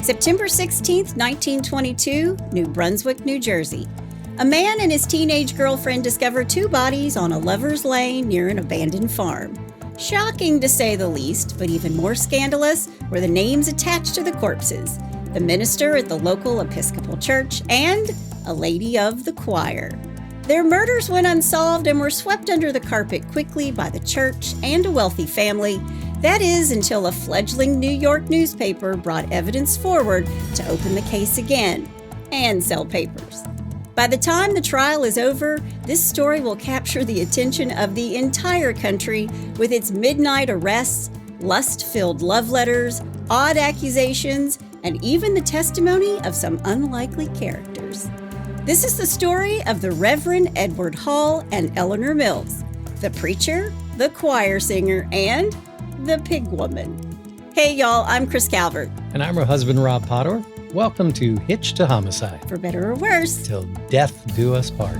September 16th, 1922, New Brunswick, New Jersey. A man and his teenage girlfriend discover two bodies on a lover's lane near an abandoned farm. Shocking to say the least, but even more scandalous were the names attached to the corpses: the minister at the local Episcopal church and a lady of the choir. Their murders went unsolved and were swept under the carpet quickly by the church and a wealthy family. That is, until a fledgling New York newspaper brought evidence forward to open the case again and sell papers. By the time the trial is over, this story will capture the attention of the entire country with its midnight arrests, lust-filled love letters, odd accusations, and even the testimony of some unlikely characters. This is the story of the Reverend Edward Hall and Eleanor Mills, the preacher, the choir singer, and the pig woman. Hey y'all, I'm Chris Calvert. And I'm her husband, Rob Potter. Welcome to Hitched to Homicide. For better or worse. Till death do us part.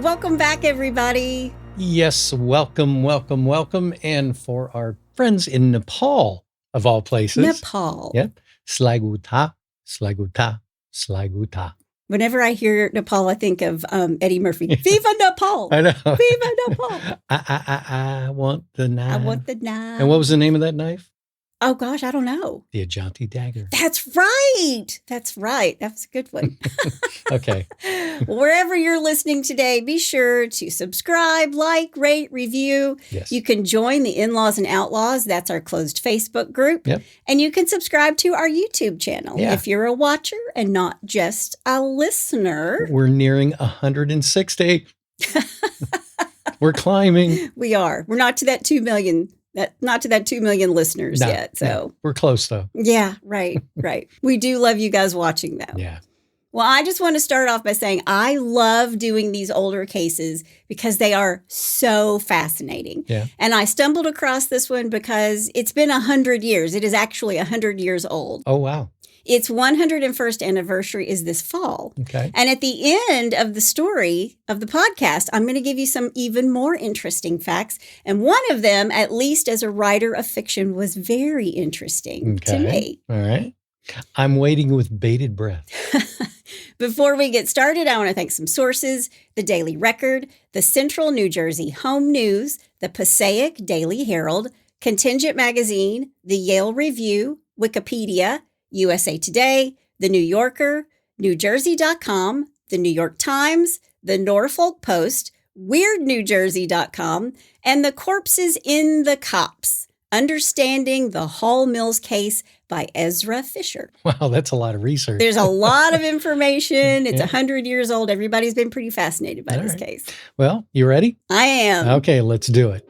Welcome back, everybody. Yes, welcome. And for our friends in Nepal, of all places. Nepal. Yep. Slaguta. Whenever I hear Nepal, I think of Eddie Murphy. Viva Nepal! I know. Viva Nepal! I want the knife. I want the knife. And what was the name of that knife? Oh, gosh, I don't know. The Ajanti dagger. That's right. That's a good one. Okay. Wherever you're listening today, be sure to subscribe, like, rate, review. Yes. You can join the In-Laws and Outlaws. That's our closed Facebook group. Yep. And you can subscribe to our YouTube channel if you're a watcher and not just a listener. We're nearing 160. We're climbing. We are. We're not to that 2 million. Not to that 2 million listeners yet. So no. We're close, though. Yeah, right. We do love you guys watching, though. Yeah. Well, I just want to start off by saying I love doing these older cases because they are so fascinating. Yeah. And I stumbled across this one because it's been 100 years. It is actually 100 years old. Oh, wow. Its 101st anniversary is this fall. Okay. And at the end of the story of the podcast, I'm going to give you some even more interesting facts. And one of them, at least as a writer of fiction, was very interesting to me. All right. I'm waiting with bated breath. Before we get started, I want to thank some sources: the Daily Record, the Central New Jersey Home News, the Passaic Daily Herald, Contingent Magazine, the Yale Review, Wikipedia, USA Today, The New Yorker, NewJersey.com, The New York Times, The Norfolk Post, WeirdNewJersey.com, and The Corpses in the Cops: Understanding the Hall Mills Case by Ezra Fisher. Wow, that's a lot of research. There's a lot of information. It's 100 years old. Everybody's been pretty fascinated by this case. Well, you ready? I am. Okay, let's do it.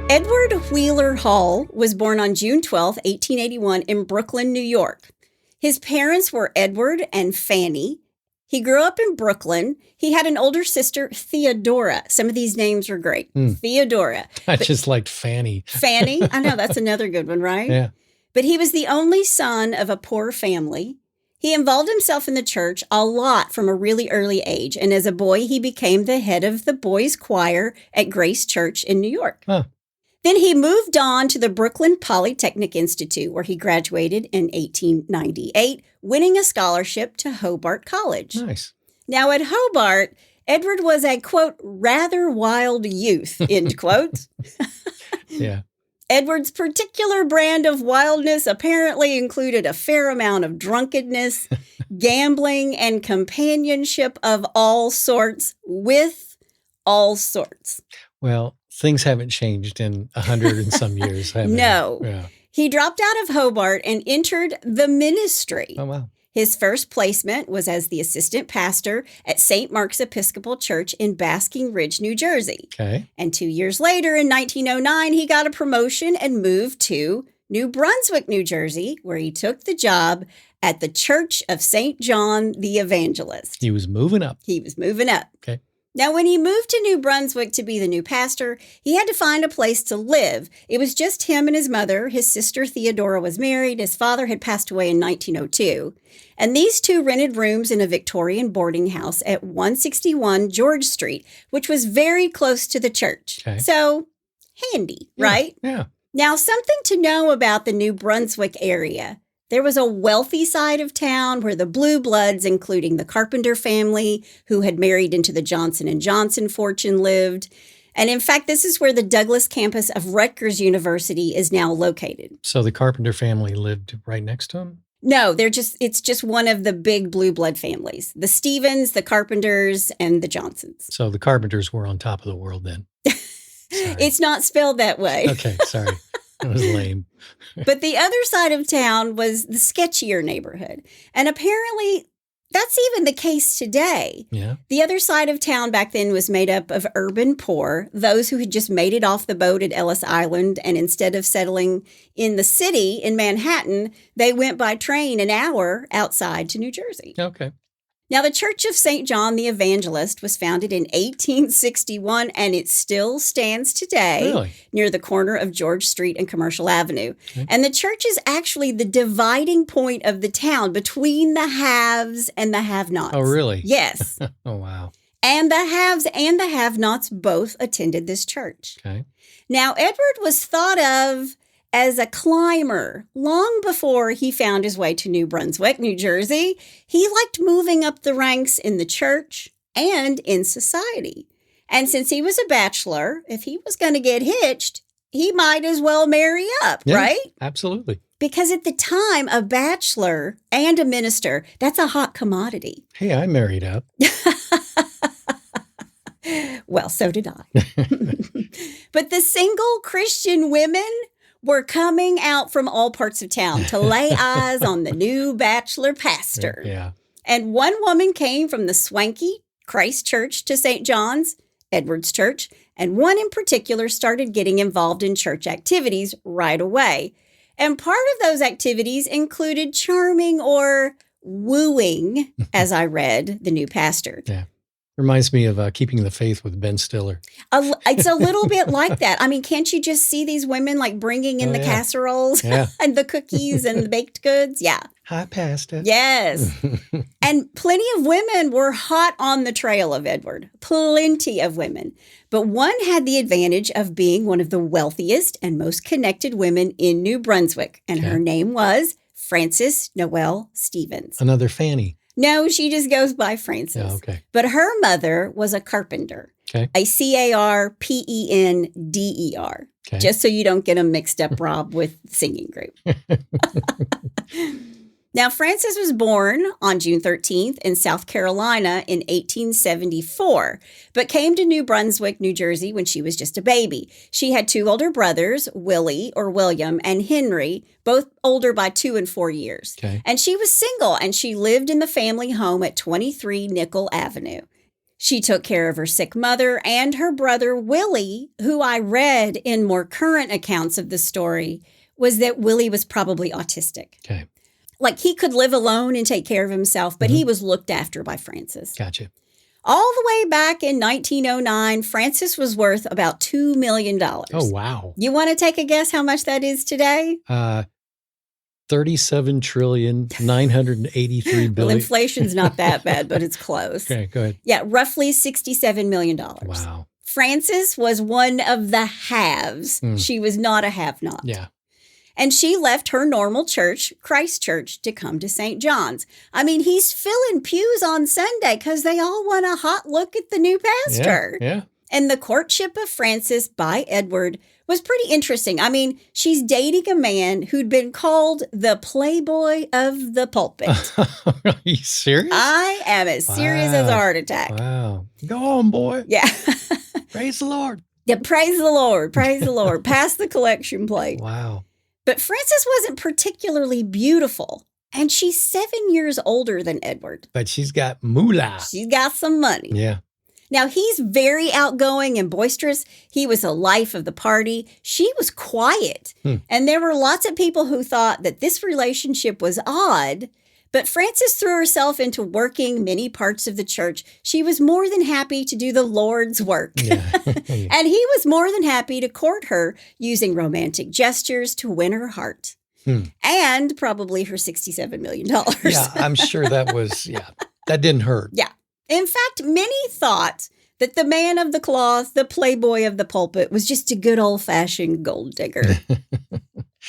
Edward Wheeler Hall was born on June 12, 1881 in Brooklyn, New York. His parents were Edward and Fanny. He grew up in Brooklyn. He had an older sister, Theodora. Some of these names were great. Theodora. I just liked Fanny. Fanny? I know, that's another good one, right? Yeah. But he was the only son of a poor family. He involved himself in the church a lot from a really early age. And as a boy, he became the head of the boys' choir at Grace Church in New York. Huh. Then he moved on to the Brooklyn Polytechnic Institute, where he graduated in 1898, winning a scholarship to Hobart College. Nice. Now, at Hobart, Edward was a, quote, rather wild youth, end quote. Yeah. Edward's particular brand of wildness apparently included a fair amount of drunkenness, gambling, and companionship of all sorts with all sorts. Well, things haven't changed in 100 and some years, have they? No. Yeah. He dropped out of Hobart and entered the ministry. Oh, wow. His first placement was as the assistant pastor at St. Mark's Episcopal Church in Basking Ridge, New Jersey. Okay. And 2 years later, in 1909, he got a promotion and moved to New Brunswick, New Jersey, where he took the job at the Church of St. John the Evangelist. He was moving up. He was moving up. Okay. Now, when he moved to New Brunswick to be the new pastor, he had to find a place to live. It was just him and his mother. His sister Theodora was married. His father had passed away in 1902. And these two rented rooms in a Victorian boarding house at 161 George Street, which was very close to the church. Okay. So, handy, right? Yeah. Now, something to know about the New Brunswick area. There was a wealthy side of town where the Blue Bloods, including the Carpenter family, who had married into the Johnson & Johnson fortune, lived. And in fact, this is where the Douglas campus of Rutgers University is now located. So the Carpenter family lived right next to him? No, it's just one of the big Blue Blood families. The Stevens, the Carpenters, and the Johnsons. So the Carpenters were on top of the world then. It's not spelled that way. Okay, sorry. That was lame. But the other side of town was the sketchier neighborhood. And apparently that's even the case today. Yeah. The other side of town back then was made up of urban poor, those who had just made it off the boat at Ellis Island. And instead of settling in the city in Manhattan, they went by train an hour outside to New Jersey. Okay. Now, the Church of St. John the Evangelist was founded in 1861, and it still stands today Really? near the corner of George Street and Commercial Avenue. Okay. And the church is actually the dividing point of the town between the haves and the have-nots. Oh, really? Yes. Oh, wow. And the haves and the have-nots both attended this church. Okay. Now, Edward was thought of as a climber long before he found his way to New Brunswick, New Jersey. He liked moving up the ranks in the church and in society. And since he was a bachelor, if he was going to get hitched, he might as well marry up, Yeah, right? Absolutely. Because at the time, a bachelor and a minister, that's a hot commodity. Hey, I married up. Well, so did I. But the single Christian women were coming out from all parts of town to lay eyes on the new bachelor pastor. Yeah. And one woman came from the swanky Christ Church to St. John's, Edward's church, and one in particular started getting involved in church activities right away. And part of those activities included charming or wooing, as I read, the new pastor. Yeah. Reminds me of Keeping the Faith with Ben Stiller. It's a little bit like that. I mean, can't you just see these women like bringing in the casseroles and the cookies and the baked goods? Yeah. Hi, Pastor. Yes. And plenty of women were hot on the trail of Edward. Plenty of women. But one had the advantage of being one of the wealthiest and most connected women in New Brunswick. And her name was Frances Noel Stevens. Another Fanny. No, she just goes by Frances. Oh, okay. But her mother was a carpenter. Okay. A Carpender. Okay. Just so you don't get them mixed up, Rob, with the singing group. Now, Frances was born on June 13th in South Carolina in 1874, but came to New Brunswick, New Jersey when she was just a baby. She had two older brothers, Willie or William and Henry, both older by 2 and 4 years. Okay. And she was single, and she lived in the family home at 23 Nickel Avenue. She took care of her sick mother and her brother, Willie, who I read in more current accounts of the story, was that Willie was probably autistic. Okay. Like he could live alone and take care of himself, but he was looked after by Frances. Gotcha. All the way back in 1909, Frances was worth about $2 million. Oh, wow. You want to take a guess how much that is today? 37,983 billion. Well, inflation's not that bad, but it's close. Okay, go ahead. Yeah, roughly $67 million. Wow. Frances was one of the haves. She was not a have-not. Yeah. And she left her normal church, Christ Church, to come to St. John's. I mean, he's filling pews on Sunday because they all want a hot look at the new pastor. Yeah. And the courtship of Frances by Edward was pretty interesting. I mean, she's dating a man who'd been called the playboy of the pulpit. Are you serious? I am as serious as a heart attack. Wow. Go on, boy. Yeah. Praise the Lord. Yeah, praise the Lord. Praise the Lord. Pass the collection plate. Wow. But Frances wasn't particularly beautiful. And she's 7 years older than Edward. But she's got moolah. She's got some money. Yeah. Now, he's very outgoing and boisterous. He was the life of the party. She was quiet. And there were lots of people who thought that this relationship was odd. But Frances threw herself into working many parts of the church. She was more than happy to do the Lord's work. Yeah. And he was more than happy to court her using romantic gestures to win her heart. And probably her $67 million. Yeah, I'm sure that was, that didn't hurt. Yeah. In fact, many thought that the man of the cloth, the playboy of the pulpit, was just a good old-fashioned gold digger.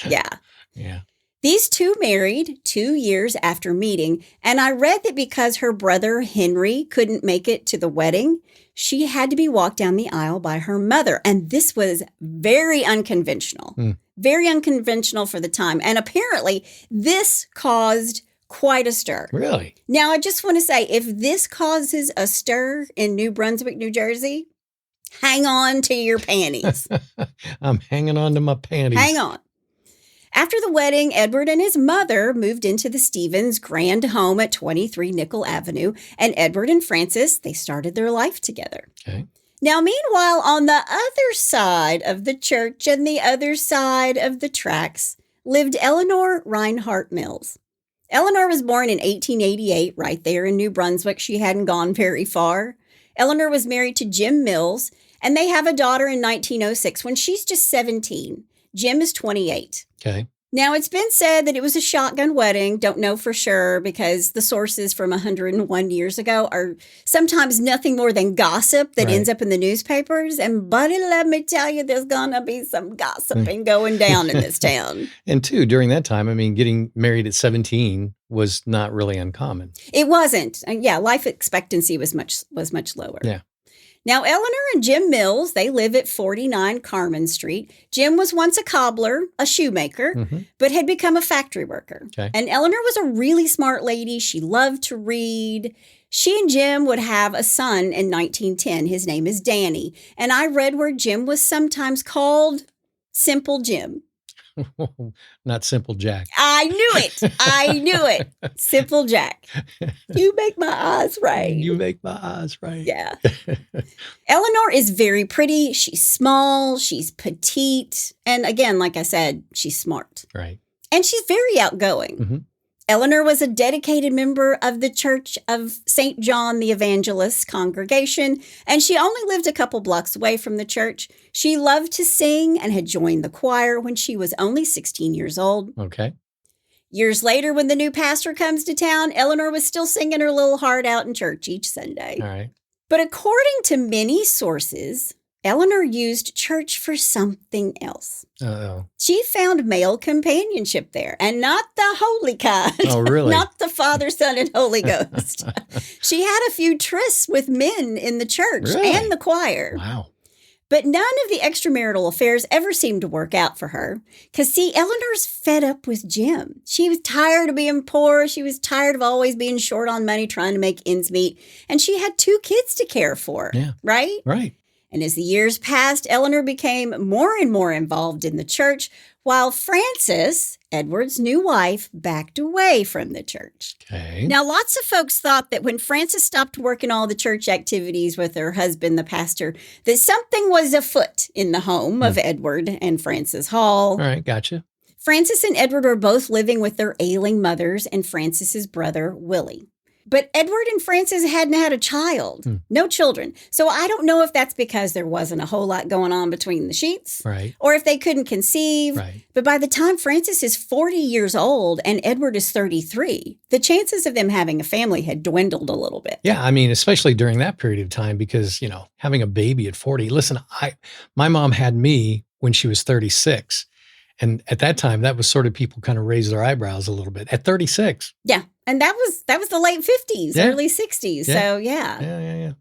Yeah. These two married 2 years after meeting, and I read that because her brother Henry couldn't make it to the wedding, she had to be walked down the aisle by her mother. And this was very unconventional. Very unconventional for the time. And apparently, this caused quite a stir. Really? Now, I just want to say, if this causes a stir in New Brunswick, New Jersey, hang on to your panties. I'm hanging on to my panties. Hang on. After the wedding, Edward and his mother moved into the Stevens grand home at 23 Nickel Avenue, and Edward and Frances, they started their life together. Okay. Now, meanwhile, on the other side of the church and the other side of the tracks lived Eleanor Reinhardt Mills. Eleanor was born in 1888, right there in New Brunswick. She hadn't gone very far. Eleanor was married to Jim Mills, and they have a daughter in 1906 when she's just 17. Jim is 28. Okay. Now, it's been said that it was a shotgun wedding. Don't know for sure because the sources from 101 years ago are sometimes nothing more than gossip that ends up in the newspapers. And buddy, let me tell you, there's going to be some gossiping going down in this town. And two, during that time, I mean, getting married at 17 was not really uncommon. It wasn't. Yeah, life expectancy was much lower. Yeah. Now, Eleanor and Jim Mills, they live at 49 Carmen Street. Jim was once a cobbler, a shoemaker, but had become a factory worker. Okay. And Eleanor was a really smart lady. She loved to read. She and Jim would have a son in 1910. His name is Danny. And I read where Jim was sometimes called Simple Jim. Not Simple Jack. I knew it. I knew it. Simple Jack. You make my eyes right. You make my eyes right. Yeah. Eleanor is very pretty. She's small. She's petite. And again, like I said, she's smart. Right. And she's very outgoing. Eleanor was a dedicated member of the Church of St. John the Evangelist congregation, and she only lived a couple blocks away from the church. She loved to sing and had joined the choir when she was only 16 years old. Okay. Years later, when the new pastor comes to town, Eleanor was still singing her little heart out in church each Sunday. All right. But according to many sources, Eleanor used church for something else. Uh-oh. She found male companionship there, and not the holy kind. Oh, really? Not the Father, Son, and Holy Ghost. She had a few trysts with men in the church and the choir. Wow. But none of the extramarital affairs ever seemed to work out for her. Because, see, Eleanor's fed up with Jim. She was tired of being poor. She was tired of always being short on money, trying to make ends meet. And she had 2 kids to care for. Yeah. Right? Right. And as the years passed, Eleanor became more and more involved in the church, while Frances, Edward's new wife, backed away from the church. Okay. Now, lots of folks thought that when Frances stopped working all the church activities with her husband, the pastor, that something was afoot in the home of Edward and Frances Hall. All right. Gotcha. Frances and Edward were both living with their ailing mothers and Frances's brother, Willie. But Edward and Frances hadn't had a child, no children. So I don't know if that's because there wasn't a whole lot going on between the sheets, right, or if they couldn't conceive. Right. But by the time Frances is 40 years old and Edward is 33, the chances of them having a family had dwindled a little bit. Yeah, I mean, especially during that period of time, because, you know, having a baby at 40, listen, my mom had me when she was 36. And at that time, that was sort of people kind of raised their eyebrows a little bit at 36. Yeah. And that was the late 50s, early 60s. Yeah. So, yeah. Yeah.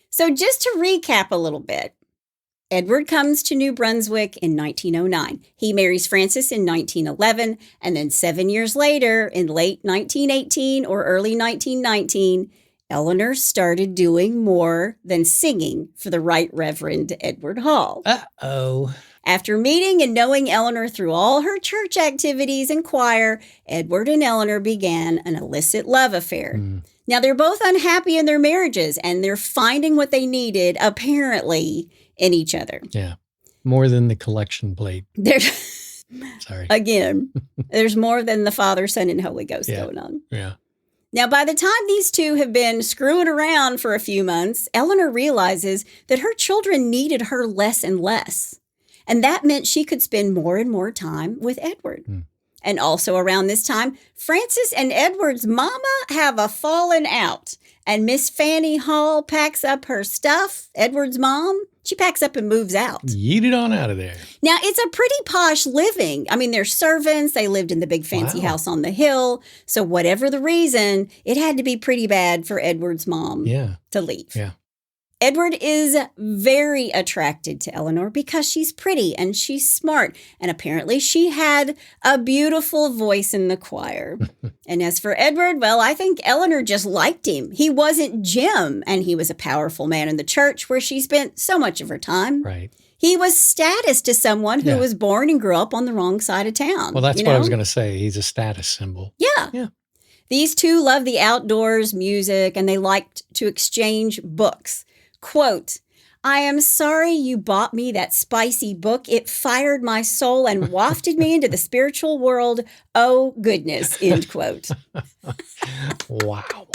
So just to recap a little bit, Edward comes to New Brunswick in 1909. He marries Frances in 1911. And then 7 years later, in late 1918 or early 1919, Eleanor started doing more than singing for the Right Reverend Edward Hall. Uh-oh. After meeting and knowing Eleanor through all her church activities and choir, Edward and Eleanor began an illicit love affair. Now, they're both unhappy in their marriages, and they're finding what they needed, apparently, in each other. Yeah. More than the collection plate. Sorry. Again, there's more than the Father, Son, and Holy Ghost going on. Yeah. Now, by the time these two have been screwing around for a few months, Eleanor realizes that her children needed her less and less. And that meant she could spend more and more time with Edward. And also around this time, Frances and Edward's mama have a falling out. And Miss Fanny Hall packs up her stuff. Edward's mom, she packs up and moves out. Yeet it on out of there. Now, it's a pretty posh living. I mean, they're servants. They lived in the big fancy house on the hill. So whatever the reason, it had to be pretty bad for Edward's mom to leave. Yeah. Edward is very attracted to Eleanor because she's pretty and she's smart. And apparently she had a beautiful voice in the choir. And as for Edward, well, I think Eleanor just liked him. He wasn't Jim, and he was a powerful man in the church where she spent so much of her time. Right. He was status to someone who was born and grew up on the wrong side of town. Well, that's what I was going to say. He's a status symbol. Yeah. These two loved the outdoors, music, and they liked to exchange books. Quote, "I am sorry you bought me that spicy book. It fired my soul and wafted me into the spiritual world. Oh, goodness," end quote. Wow.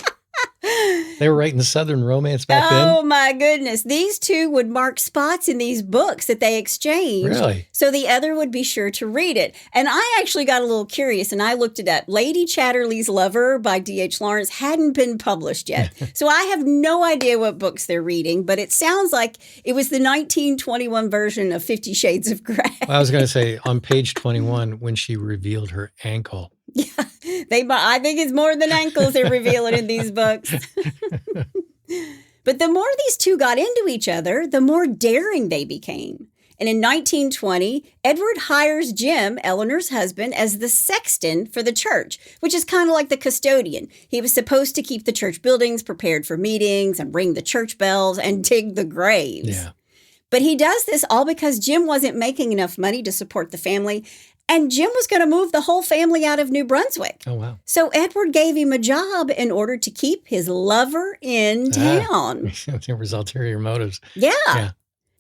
They were writing Southern romance back then? Oh, my goodness. These two would mark spots in these books that they exchanged. Really? So the other would be sure to read it. And I actually got a little curious, and I looked it up. Lady Chatterley's Lover by D.H. Lawrence hadn't been published yet. So I have no idea what books they're reading, but it sounds like it was the 1921 version of 50 Shades of Grey. Well, I was going to say, on page 21, when she revealed her ankle. Yeah, I think it's more than ankles they're revealing in these books. But the more these two got into each other, the more daring they became. And in 1920, Edward hires Jim, Eleanor's husband, as the sexton for the church, which is kind of like the custodian. He was supposed to keep the church buildings prepared for meetings and ring the church bells and dig the graves. Yeah. But he does this all because Jim wasn't making enough money to support the family. And Jim was going to move the whole family out of New Brunswick. Oh, wow. So Edward gave him a job in order to keep his lover in town. There was ulterior motives. Yeah.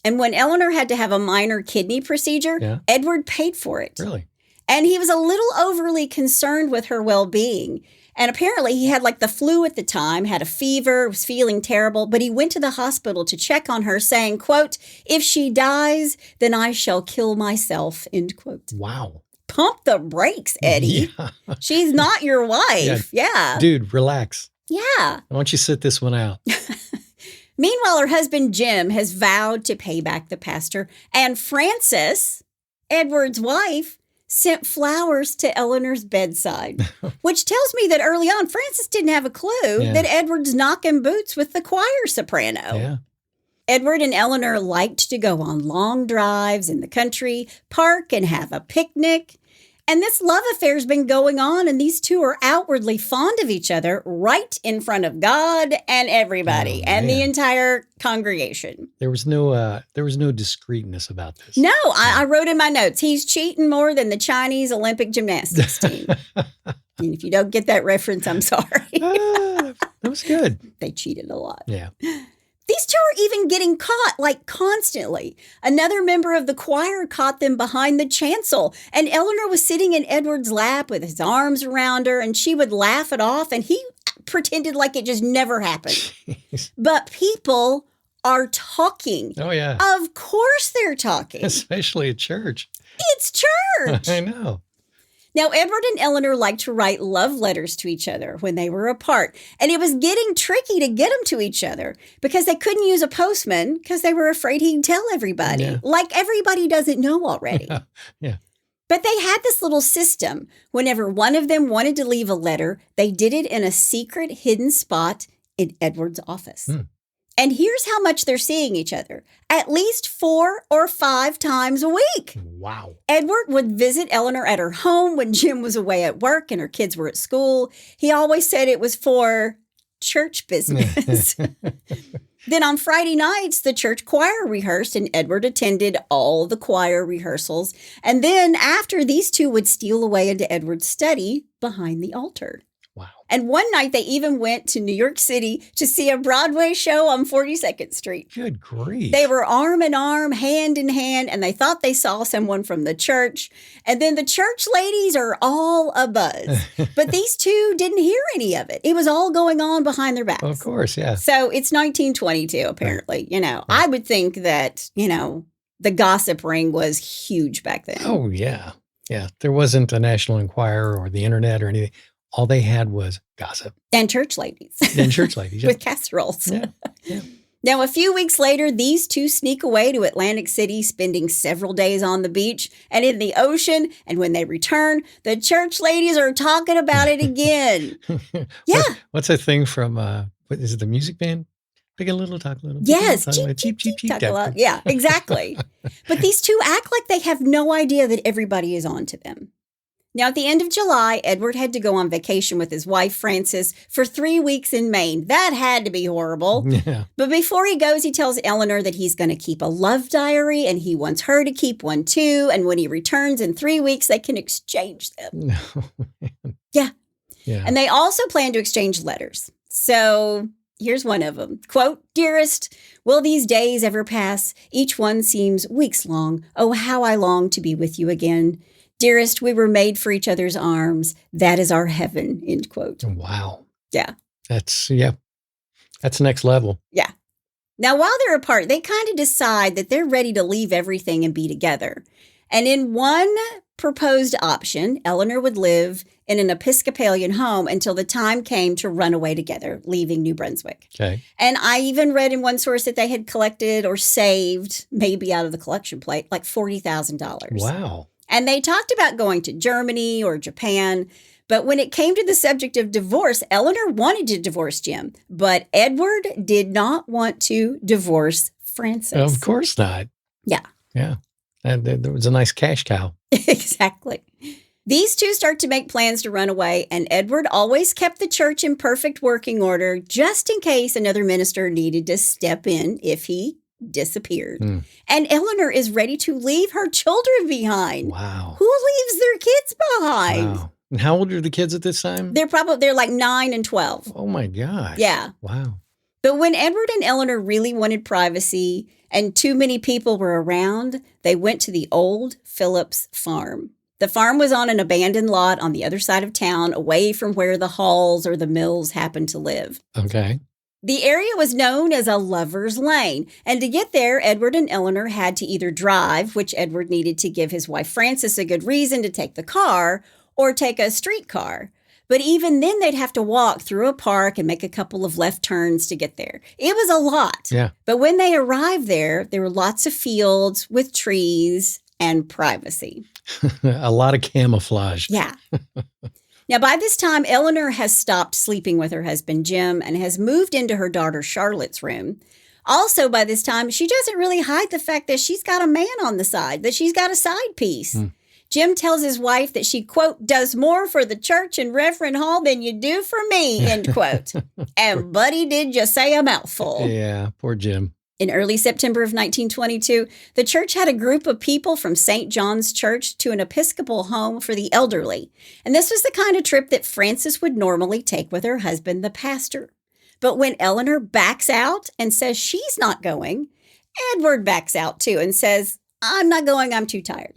And when Eleanor had to have a minor kidney procedure, Edward paid for it. Really? And he was a little overly concerned with her well-being. And apparently he had like the flu at the time, had a fever, was feeling terrible, but he went to the hospital to check on her saying, quote, "If she dies, then I shall kill myself," end quote. Wow. Pump the brakes, Eddie. Yeah. She's not your wife. Yeah. Dude, relax. Yeah. Why don't you sit this one out? Meanwhile, her husband Jim has vowed to pay back the pastor, and Frances, Edward's wife, sent flowers to Eleanor's bedside, which tells me that early on, Frances didn't have a clue that Edward's knocking boots with the choir soprano. Yeah. Edward and Eleanor liked to go on long drives in the country, park and have a picnic. And this love affair's been going on, and these two are outwardly fond of each other right in front of God and everybody and the entire congregation. There was no discreetness about this. No, I wrote in my notes, he's cheating more than the Chinese Olympic gymnastics team. And if you don't get that reference, I'm sorry. That was good. They cheated a lot. Yeah. These two are even getting caught, like, constantly. Another member of the choir caught them behind the chancel, and Eleanor was sitting in Edward's lap with his arms around her, and she would laugh it off, and he pretended like it just never happened. Jeez. But people are talking. Oh, yeah. Of course they're talking. Especially at church. It's church. I know. Now, Edward and Eleanor liked to write love letters to each other when they were apart, and it was getting tricky to get them to each other because they couldn't use a postman because they were afraid he'd tell everybody, like everybody doesn't know already. Yeah. But they had this little system. Whenever one of them wanted to leave a letter, they did it in a secret hidden spot in Edward's office. And here's how much they're seeing each other. At least 4 or 5 times a week. Wow. Edward would visit Eleanor at her home when Jim was away at work and her kids were at school. He always said it was for church business. Then on Friday nights, the church choir rehearsed, and Edward attended all the choir rehearsals. And then after, these two would steal away into Edward's study behind the altar. Wow. And one night they even went to New York City to see a Broadway show on 42nd Street. Good grief. They were arm in arm, hand in hand, and they thought they saw someone from the church. And then the church ladies are all abuzz. But these two didn't hear any of it. It was all going on behind their backs. Of course, yeah. So it's 1922, apparently. I would think that, the gossip ring was huge back then. Oh, yeah. Yeah. There wasn't a National Enquirer or the internet or anything. All they had was gossip. And church ladies. And church ladies. Yeah. With casseroles. Yeah. Yeah. Now, a few weeks later, these two sneak away to Atlantic City, spending several days on the beach and in the ocean. And when they return, the church ladies are talking about it again. Yeah. What's that thing from, what is it, the music band? Big and little, talk a little. Yes. Cheep, Talk a lot. Yeah, exactly. But these two act like they have no idea that everybody is on to them. Now, at the end of July, Edward had to go on vacation with his wife, Frances, for 3 weeks in Maine. That had to be horrible. Yeah. But before he goes, he tells Eleanor that he's going to keep a love diary and he wants her to keep one too. And when he returns in 3 weeks, they can exchange them. No, man. Yeah. Yeah. And they also plan to exchange letters. So here's one of them. Quote, "Dearest, will these days ever pass? Each one seems weeks long. Oh, how I long to be with you again. Dearest, we were made for each other's arms. That is our heaven," end quote. Wow. Yeah. That's next level. Yeah. Now, while they're apart, they kind of decide that they're ready to leave everything and be together. And in one proposed option, Eleanor would live in an Episcopalian home until the time came to run away together, leaving New Brunswick. Okay. And I even read in one source that they had collected or saved, maybe out of the collection plate, like $40,000. Wow. And they talked about going to Germany or Japan. But when it came to the subject of divorce, Eleanor wanted to divorce Jim. But Edward did not want to divorce Frances. Of course not. Yeah. Yeah. And there was a nice cash cow. Exactly. These two start to make plans to run away, and Edward always kept the church in perfect working order just in case another minister needed to step in if he disappeared. And Eleanor is ready to leave her children behind. Wow. Who leaves their kids behind? Wow. And how old are the kids at this time? They're like 9 and 12. Oh my gosh. Yeah. Wow. But when Edward and Eleanor really wanted privacy and too many people were around, they went to the old Phillips farm. The farm was on an abandoned lot on the other side of town, away from where the Halls or the Mills happened to live. Okay. The area was known as a lover's lane, and to get there, Edward and Eleanor had to either drive, which Edward needed to give his wife Frances a good reason to take the car, or take a streetcar. But even then, they'd have to walk through a park and make a couple of left turns to get there. It was a lot. Yeah. But when they arrived there were lots of fields with trees and privacy. A lot of camouflage. Yeah. Now, by this time, Eleanor has stopped sleeping with her husband, Jim, and has moved into her daughter Charlotte's room. Also, by this time, she doesn't really hide the fact that she's got a man on the side, that she's got a side piece. Jim tells his wife that she, quote, does more for the church and Reverend Hall than you do for me, end quote. And buddy, did you say a mouthful. Yeah, poor Jim. In early September of 1922, the church had a group of people from St. John's Church to an Episcopal home for the elderly. And this was the kind of trip that Frances would normally take with her husband, the pastor. But when Eleanor backs out and says she's not going, Edward backs out too and says, I'm not going, I'm too tired.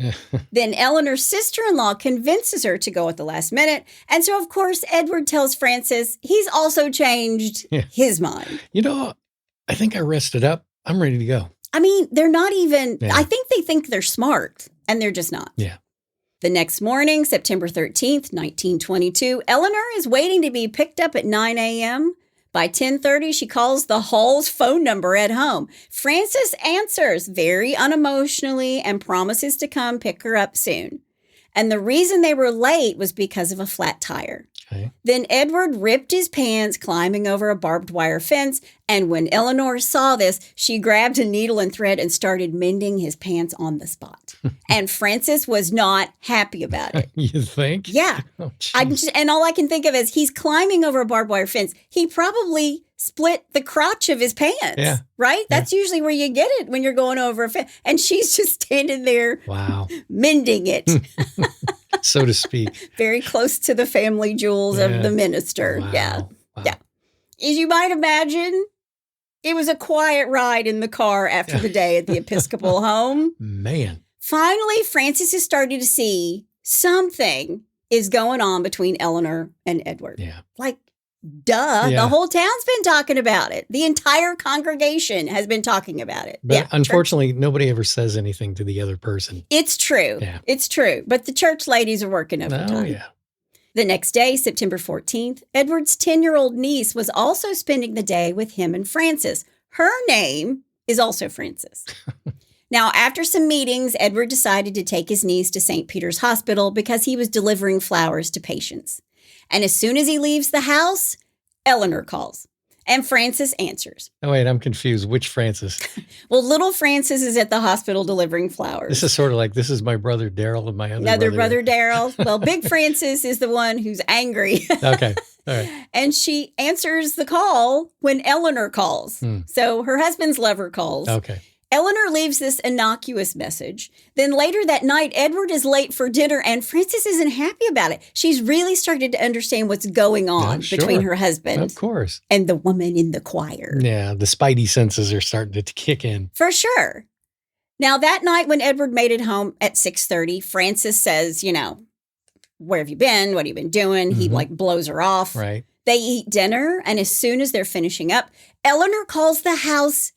Then Eleanor's sister-in-law convinces her to go at the last minute. And so, of course, Edward tells Frances he's also changed his mind. I think I rested up. I'm ready to go. I mean, they're not even, I think they think they're smart, and they're just not. Yeah. The next morning, September 13th, 1922, Eleanor is waiting to be picked up at 9 a.m. By 10:30, she calls the Hall's phone number at home. Frances answers very unemotionally and promises to come pick her up soon. And the reason they were late was because of a flat tire. Okay. Then Edward ripped his pants climbing over a barbed wire fence, and when Eleanor saw this, she grabbed a needle and thread and started mending his pants on the spot. And Frances was not happy about it. You think? Yeah. Oh, and all I can think of is he's climbing over a barbed wire fence. He probably split the crotch of his pants. Yeah. Right? That's usually where you get it when you're going over a fence. And she's just standing there mending it. So to speak. Very close to the family jewels of the minister. Wow. Yeah. Yeah. As you might imagine, it was a quiet ride in the car after the day at the Episcopal home. Man. Finally, Frances is starting to see something is going on between Eleanor and Edward. Yeah. Like, duh. Yeah. The whole town's been talking about it. The entire congregation has been talking about it. But unfortunately, nobody ever says anything to the other person. It's true. Yeah. It's true. But the church ladies are working overtime. Oh, yeah. The next day, September 14th, Edward's 10-year-old niece was also spending the day with him and Frances. Her name is also Frances. Now, after some meetings, Edward decided to take his niece to St. Peter's Hospital because he was delivering flowers to patients. And as soon as he leaves the house, Eleanor calls. And Frances answers. Oh, wait, I'm confused. Which Frances? Well, little Frances is at the hospital delivering flowers. This is sort of like, this is my brother Daryl and my other brother Daryl. Well, big Frances is the one who's angry. Okay. All right. And she answers the call when Eleanor calls. So her husband's lover calls. Okay. Eleanor leaves this innocuous message. Then later that night, Edward is late for dinner and Frances isn't happy about it. She's really started to understand what's going on between her husband of course. And the woman in the choir. Yeah, the spidey senses are starting to kick in. For sure. Now, that night when Edward made it home at 6:30, Frances says, where have you been? What have you been doing? He blows her off. Right. They eat dinner. And as soon as they're finishing up, Eleanor calls the house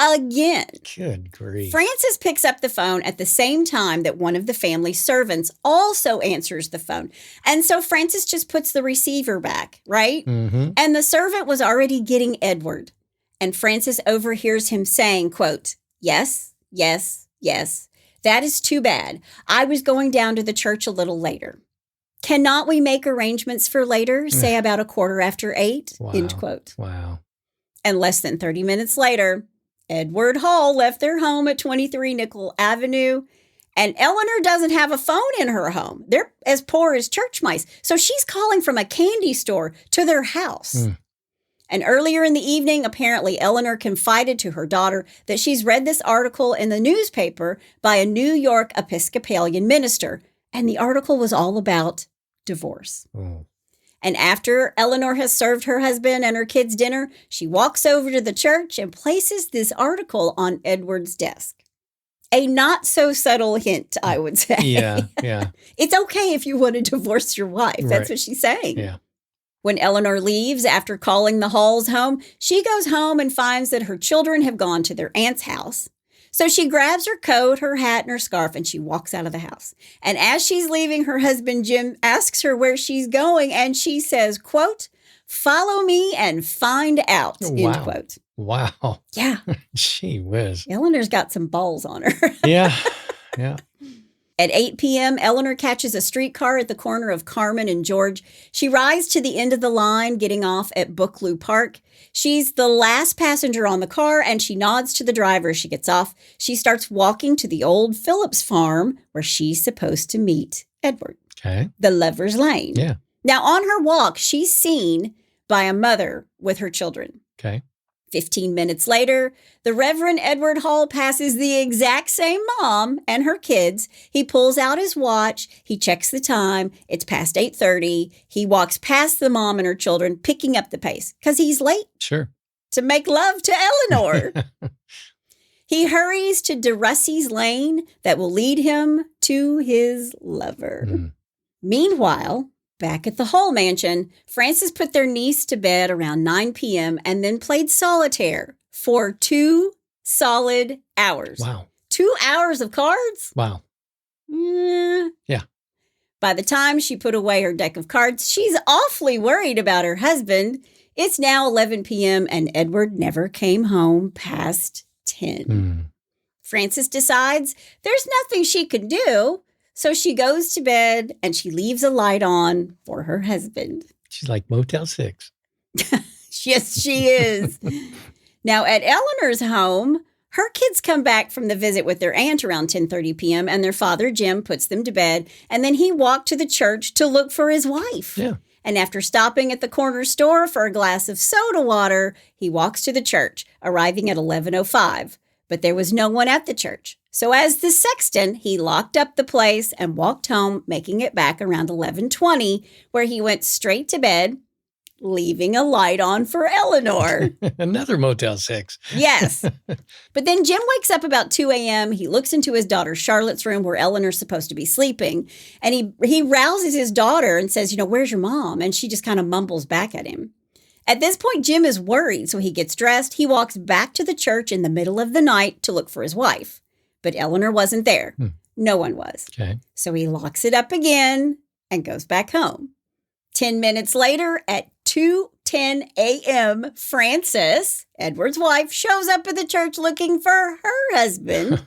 again. Good grief. Frances picks up the phone at the same time that one of the family servants also answers the phone. And so Frances just puts the receiver back, right? Mm-hmm. And the servant was already getting Edward. And Frances overhears him saying, quote, yes, yes, yes. That is too bad. I was going down to the church a little later. Cannot we make arrangements for later, say about 8:15? Wow. End quote. Wow. And less than 30 minutes later, Edward Hall left their home at 23 Nickel Avenue, and Eleanor doesn't have a phone in her home. They're as poor as church mice. So she's calling from a candy store to their house. And earlier in the evening, apparently Eleanor confided to her daughter that she's read this article in the newspaper by a New York Episcopalian minister, and the article was all about divorce. And after Eleanor has served her husband and her kids dinner, she walks over to the church and places this article on Edward's desk. A not so subtle hint, I would say. Yeah. It's okay if you want to divorce your wife. That's what she's saying. Yeah. When Eleanor leaves after calling the Halls home, she goes home and finds that her children have gone to their aunt's house. So she grabs her coat, her hat, and her scarf, and she walks out of the house. And as she's leaving, her husband, Jim, asks her where she's going, and she says, quote, follow me and find out, end quote. Wow. Yeah. Gee whiz. Eleanor's got some balls on her. Yeah. At 8 p.m., Eleanor catches a streetcar at the corner of Carmen and George. She rides to the end of the line, getting off at Bookloo Park. She's the last passenger on the car, and she nods to the driver as she gets off. She starts walking to the old Phillips farm where she's supposed to meet Edward. Okay. The Lover's Lane. Yeah. Now, on her walk, she's seen by a mother with her children. Okay. 15 minutes later, the Reverend Edward Hall passes the exact same mom and her kids. He pulls out his watch. He checks the time. It's past 8:30. He walks past the mom and her children, picking up the pace because he's late. Sure. To make love to Eleanor. He hurries to DeRussey's Lane that will lead him to his lover. Meanwhile, back at the Hall mansion, Frances put their niece to bed around 9 p.m. and then played solitaire for 2 solid hours. Wow. 2 hours of cards? Wow. Yeah. By the time she put away her deck of cards, she's awfully worried about her husband. It's now 11 p.m. and Edward never came home past 10. Frances decides there's nothing she can do. So she goes to bed and she leaves a light on for her husband. She's like Motel 6. Yes, she is. Now, at Eleanor's home, her kids come back from the visit with their aunt around 10:30 p.m. and their father, Jim, puts them to bed. And then he walked to the church to look for his wife. Yeah. And after stopping at the corner store for a glass of soda water, he walks to the church, arriving at 11:05. But there was no one at the church. So as the sexton, he locked up the place and walked home, making it back around 11:20, where he went straight to bed, leaving a light on for Eleanor. Another Motel 6. Yes. But then Jim wakes up about 2 a.m. He looks into his daughter Charlotte's room where Eleanor's supposed to be sleeping. And he rouses his daughter and says, where's your mom? And she just kind of mumbles back at him. At this point, Jim is worried, so he gets dressed. He walks back to the church in the middle of the night to look for his wife. But Eleanor wasn't there. No one was. Okay. So he locks it up again and goes back home. 10 minutes later, at 2:10 a.m., Frances, Edward's wife, shows up at the church looking for her husband.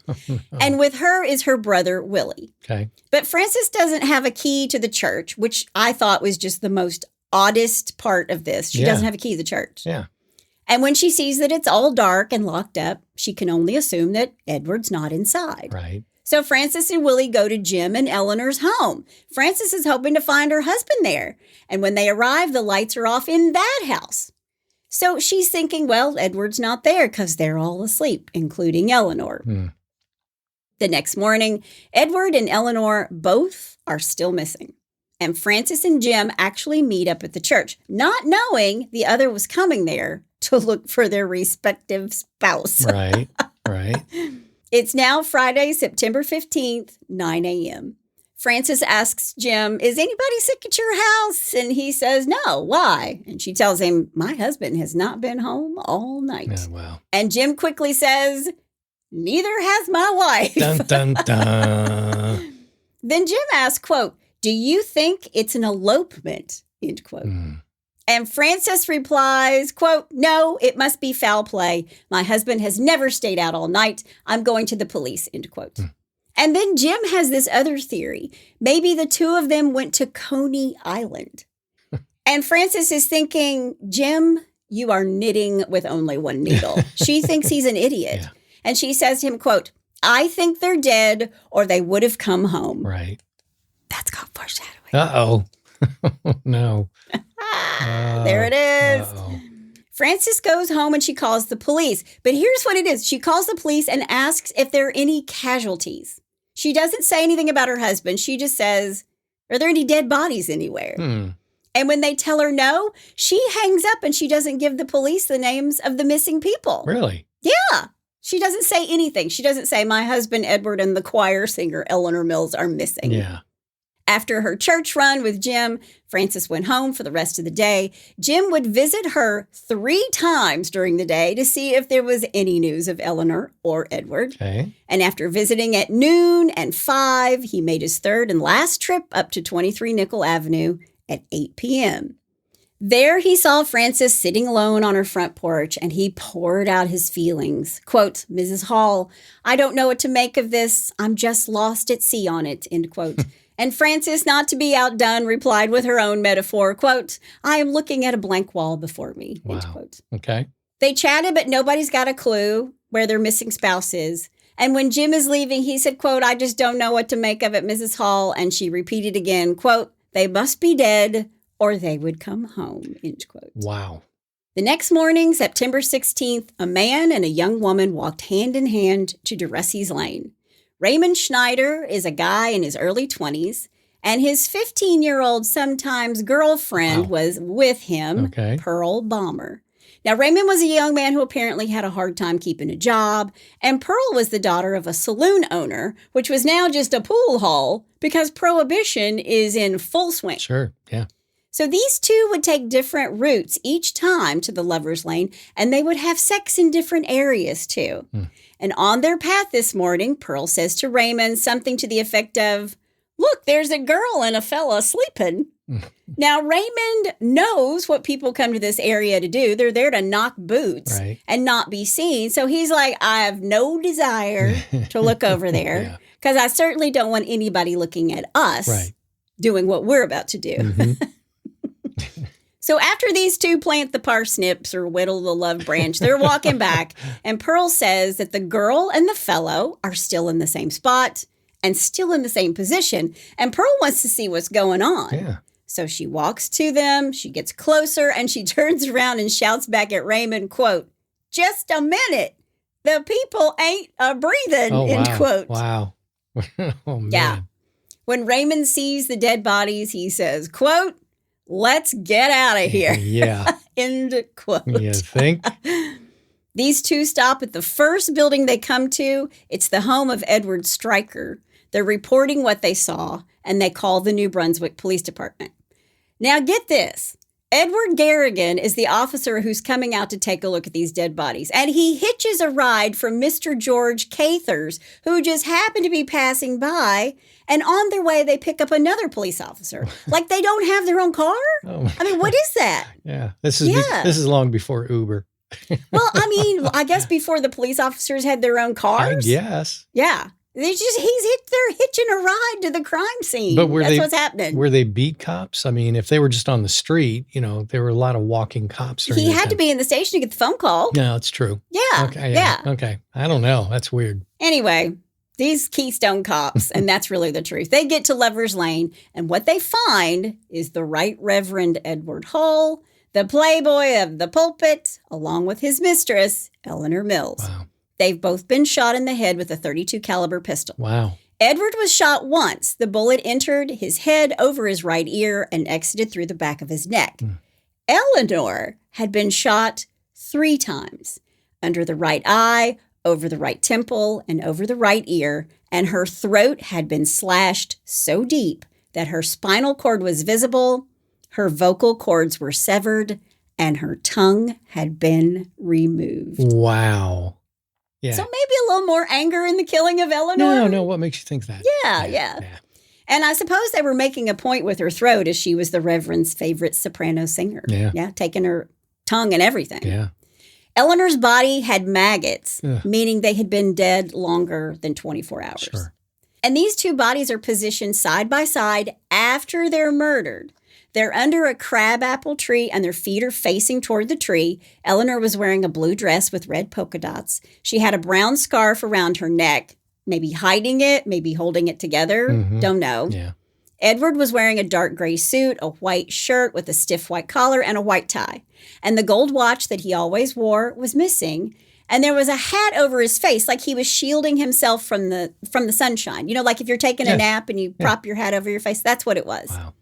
And with her is her brother, Willie. Okay. But Frances doesn't have a key to the church, which I thought was just the most oddest part of this. She doesn't have a key to the church. Yeah. And when she sees that it's all dark and locked up, she can only assume that Edward's not inside. Right. So Frances and Willie go to Jim and Eleanor's home. Frances is hoping to find her husband there. And when they arrive, the lights are off in that house. So she's thinking, well, Edward's not there because they're all asleep, including Eleanor. The next morning, Edward and Eleanor both are still missing. And Frances and Jim actually meet up at the church, not knowing the other was coming there to look for their respective spouse. Right. It's now Friday, September 15th, 9 a.m. Frances asks Jim, is anybody sick at your house? And he says, no. Why? And she tells him, my husband has not been home all night. Oh, wow. And Jim quickly says, neither has my wife. Dun, dun, dun. Then Jim asks, quote, do you think it's an elopement? End quote. And Frances replies, quote, no, it must be foul play. My husband has never stayed out all night. I'm going to the police, end quote. And then Jim has this other theory. Maybe the two of them went to Coney Island. And Frances is thinking, Jim, you are knitting with only one needle. She thinks he's an idiot. Yeah. And she says to him, quote, I think they're dead or they would have come home. Right. That's called foreshadowing. Uh-oh. No. There it is. Uh-oh. Frances goes home and she calls the police. But here's what it is. She calls the police and asks if there are any casualties. She doesn't say anything about her husband. She just says, are there any dead bodies anywhere? And when they tell her no, she hangs up and she doesn't give the police the names of the missing people. Really? Yeah. She doesn't say anything. She doesn't say, my husband, Edward, and the choir singer, Eleanor Mills, are missing. Yeah. After her church run with Jim, Frances went home for the rest of the day. Jim would visit her 3 times during the day to see if there was any news of Eleanor or Edward. Okay. And after visiting at noon and 5, he made his third and last trip up to 23 Nickel Avenue at 8 p.m. There he saw Frances sitting alone on her front porch, and he poured out his feelings. Quote, Mrs. Hall, I don't know what to make of this. I'm just lost at sea on it, end quote. And Frances, not to be outdone, replied with her own metaphor, quote, I am looking at a blank wall before me, end quote. Okay. They chatted, but nobody's got a clue where their missing spouse is. And when Jim is leaving, he said, quote, I just don't know what to make of it, Mrs. Hall. And she repeated again, quote, they must be dead or they would come home, end quote. Wow. The next morning, September 16th, a man and a young woman walked hand in hand to DeRussey's Lane. Raymond Schneider is a guy in his early 20s, and his 15-year-old sometimes girlfriend was with him, Pearl Balmer. Now, Raymond was a young man who apparently had a hard time keeping a job, and Pearl was the daughter of a saloon owner, which was now just a pool hall because Prohibition is in full swing. Sure, yeah. So these two would take different routes each time to the Lover's Lane, and they would have sex in different areas too. And on their path this morning, Pearl says to Raymond something to the effect of, look, there's a girl and a fella sleeping. Now, Raymond knows what people come to this area to do. They're there to knock boots and not be seen. So he's like, I have no desire to look over there because I certainly don't want anybody looking at us doing what we're about to do. So after these two plant the parsnips or whittle the love branch, they're walking back, and Pearl says that the girl and the fellow are still in the same spot and still in the same position, and Pearl wants to see what's going on. Yeah. So she walks to them, she gets closer, and she turns around and shouts back at Raymond, quote, "Just a minute. The people ain't breathing," end quote. Wow. Oh, man. Yeah. When Raymond sees the dead bodies, he says, quote, "Let's get out of here." Yeah. End quote. You think? These two stop at the first building they come to. It's the home of Edward Stryker. They're reporting what they saw, and they call the New Brunswick Police Department. Now get this. Edward Garrigan is the officer who's coming out to take a look at these dead bodies, and he hitches a ride from Mr. George Cathers, who just happened to be passing by, and on their way they pick up another police officer. Like they don't have their own car? Oh, I mean, what is that? yeah. This is long before Uber. Well, I mean, I guess before the police officers had their own cars. I guess. Yeah. They're hitching a ride to the crime scene. But That's what's happening. Were they beat cops? I mean, if they were just on the street, there were a lot of walking cops. He had to be in the station to get the phone call. No, it's true. Yeah. Okay. Yeah. Okay. I don't know. That's weird. Anyway, these Keystone cops, and that's really the truth. They get to Lover's Lane, and what they find is the Right Reverend Edward Hull, the playboy of the pulpit, along with his mistress, Eleanor Mills. Wow. They've both been shot in the head with a .32 caliber pistol. Wow. Edward was shot once. The bullet entered his head over his right ear and exited through the back of his neck. Eleanor had been shot 3 times, under the right eye, over the right temple, and over the right ear, and her throat had been slashed so deep that her spinal cord was visible, her vocal cords were severed, and her tongue had been removed. Wow. Yeah. So maybe a little more anger in the killing of Eleanor? No. What makes you think that? Yeah. And I suppose they were making a point with her throat, as she was the Reverend's favorite soprano singer. Yeah. Taking her tongue and everything. Yeah. Eleanor's body had maggots, Ugh. meaning they had been dead longer than 24 hours. Sure. And these two bodies are positioned side by side after they're murdered. They're under a crabapple tree and their feet are facing toward the tree. Eleanor was wearing a blue dress with red polka dots. She had a brown scarf around her neck, maybe hiding it, maybe holding it together. Mm-hmm. Don't know. Yeah. Edward was wearing a dark gray suit, a white shirt with a stiff white collar, and a white tie. And the gold watch that he always wore was missing. And there was a hat over his face, like he was shielding himself from the sunshine. Like if you're taking a nap and you prop your hat over your face, that's what it was. Wow.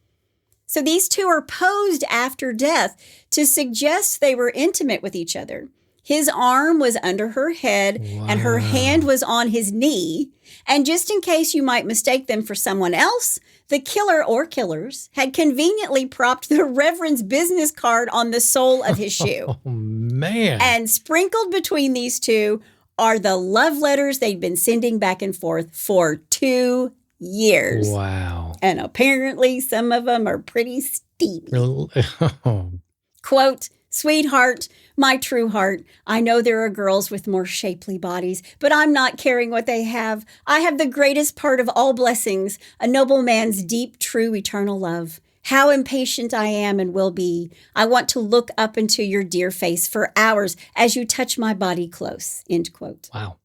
So these two are posed after death to suggest they were intimate with each other. His arm was under her head and her hand was on his knee. And just in case you might mistake them for someone else, the killer or killers had conveniently propped the Reverend's business card on the sole of his shoe. Oh, man. And sprinkled between these two are the love letters they'd been sending back and forth for 2 years. Wow. And apparently some of them are pretty steamy. Oh. Quote, "Sweetheart, my true heart, I know there are girls with more shapely bodies, but I'm not caring what they have. I have the greatest part of all blessings, a noble man's deep, true, eternal love. How impatient I am and will be. I want to look up into your dear face for hours as you touch my body close." End quote. Wow.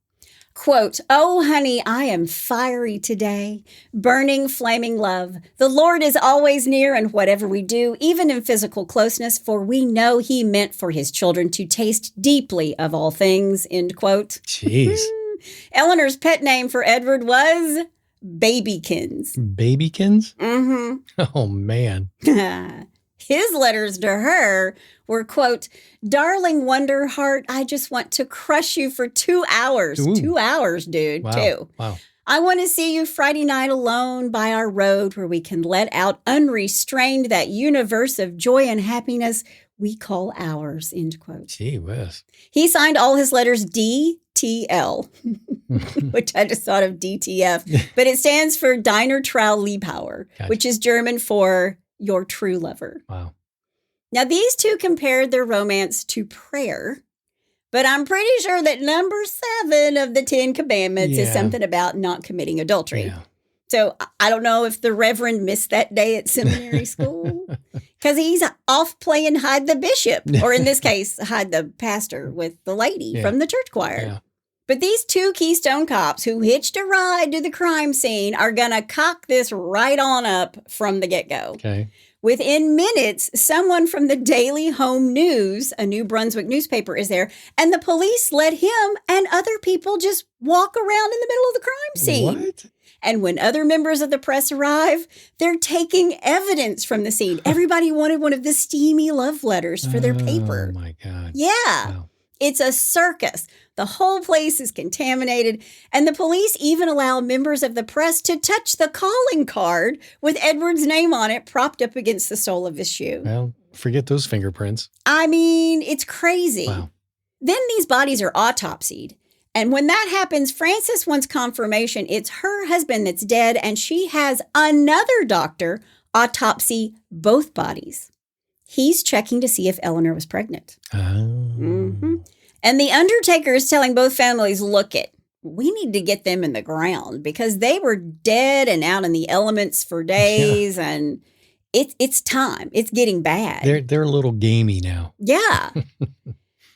Quote, "Oh, honey, I am fiery today. Burning, flaming love. The Lord is always near in whatever we do, even in physical closeness, for we know he meant for his children to taste deeply of all things." End quote. Jeez. Eleanor's pet name for Edward was Babykins. Babykins? Mm-hmm. Oh, man. His letters to her were, quote, "Darling Wonder Heart, I just want to crush you for 2 hours." Ooh. 2 hours, dude, Wow. too. Wow. "I want to see you Friday night alone by our road where we can let out unrestrained that universe of joy and happiness we call ours," end quote. Gee whiz. He signed all his letters DTL, which I just thought of DTF, but it stands for Deiner Trau Liebhaber, Gotcha. which is German for your true lover. Wow. Now, these two compared their romance to prayer, but I'm pretty sure that number 7 of the 10 commandments is something about not committing adultery. Yeah. So I don't know if the Reverend missed that day at seminary school because he's off playing hide the bishop, or in this case, hide the pastor with the lady from the church choir. Yeah. But these two Keystone cops who hitched a ride to the crime scene are going to cock this right on up from the get-go. Okay. Within minutes, someone from the Daily Home News, a New Brunswick newspaper, is there, and the police let him and other people just walk around in the middle of the crime scene. What? And when other members of the press arrive, they're taking evidence from the scene. Everybody wanted one of the steamy love letters for their paper. Oh, my God. Yeah. Wow. It's a circus. The whole place is contaminated, and the police even allow members of the press to touch the calling card with Edward's name on it propped up against the sole of his shoe. Well, forget those fingerprints. I mean, it's crazy. Wow. Then these bodies are autopsied. And when that happens, Frances wants confirmation it's her husband that's dead, and she has another doctor autopsy both bodies. He's checking to see if Eleanor was pregnant. Oh. Mm-hmm. And the undertaker is telling both families, look we need to get them in the ground because they were dead and out in the elements for days. Yeah. And it's time. It's getting bad. They're a little gamey now. Yeah.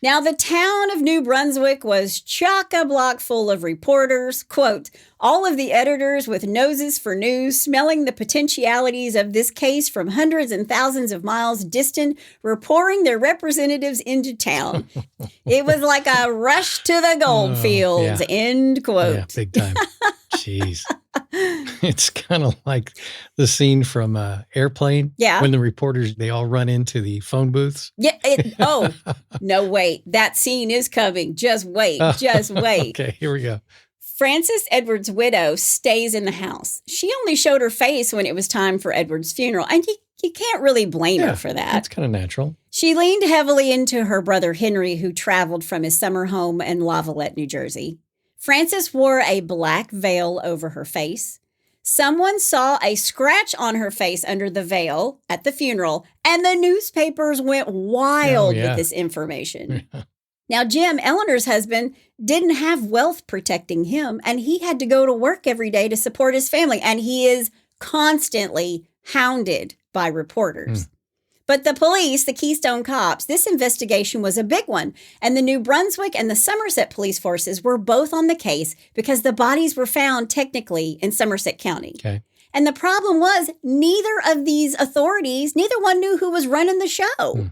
Now, the town of New Brunswick was chock-a-block full of reporters, quote, all of the editors with noses for news, smelling the potentialities of this case from hundreds and thousands of miles distant, reporting their representatives into town. It was like a rush to the gold fields, end quote. Yeah, big time. Jeez. It's kind of like the scene from Airplane. Yeah. When the reporters, they all run into the phone booths. Yeah. No, wait. That scene is coming. Just wait. Just wait. Okay, here we go. Frances Edward's widow stays in the house. She only showed her face when it was time for Edward's funeral. And you can't really blame her for that. That's kind of natural. She leaned heavily into her brother Henry, who traveled from his summer home in Lavallette, New Jersey. Frances wore a black veil over her face. Someone saw a scratch on her face under the veil at the funeral, and the newspapers went wild with this information. Now, Jim, Eleanor's husband, didn't have wealth protecting him, and he had to go to work every day to support his family, and he is constantly hounded by reporters. But the police, the Keystone Cops, this investigation was a big one. And the New Brunswick and the Somerset police forces were both on the case because the bodies were found technically in Somerset County. Okay. And the problem was neither of these authorities, neither one knew who was running the show.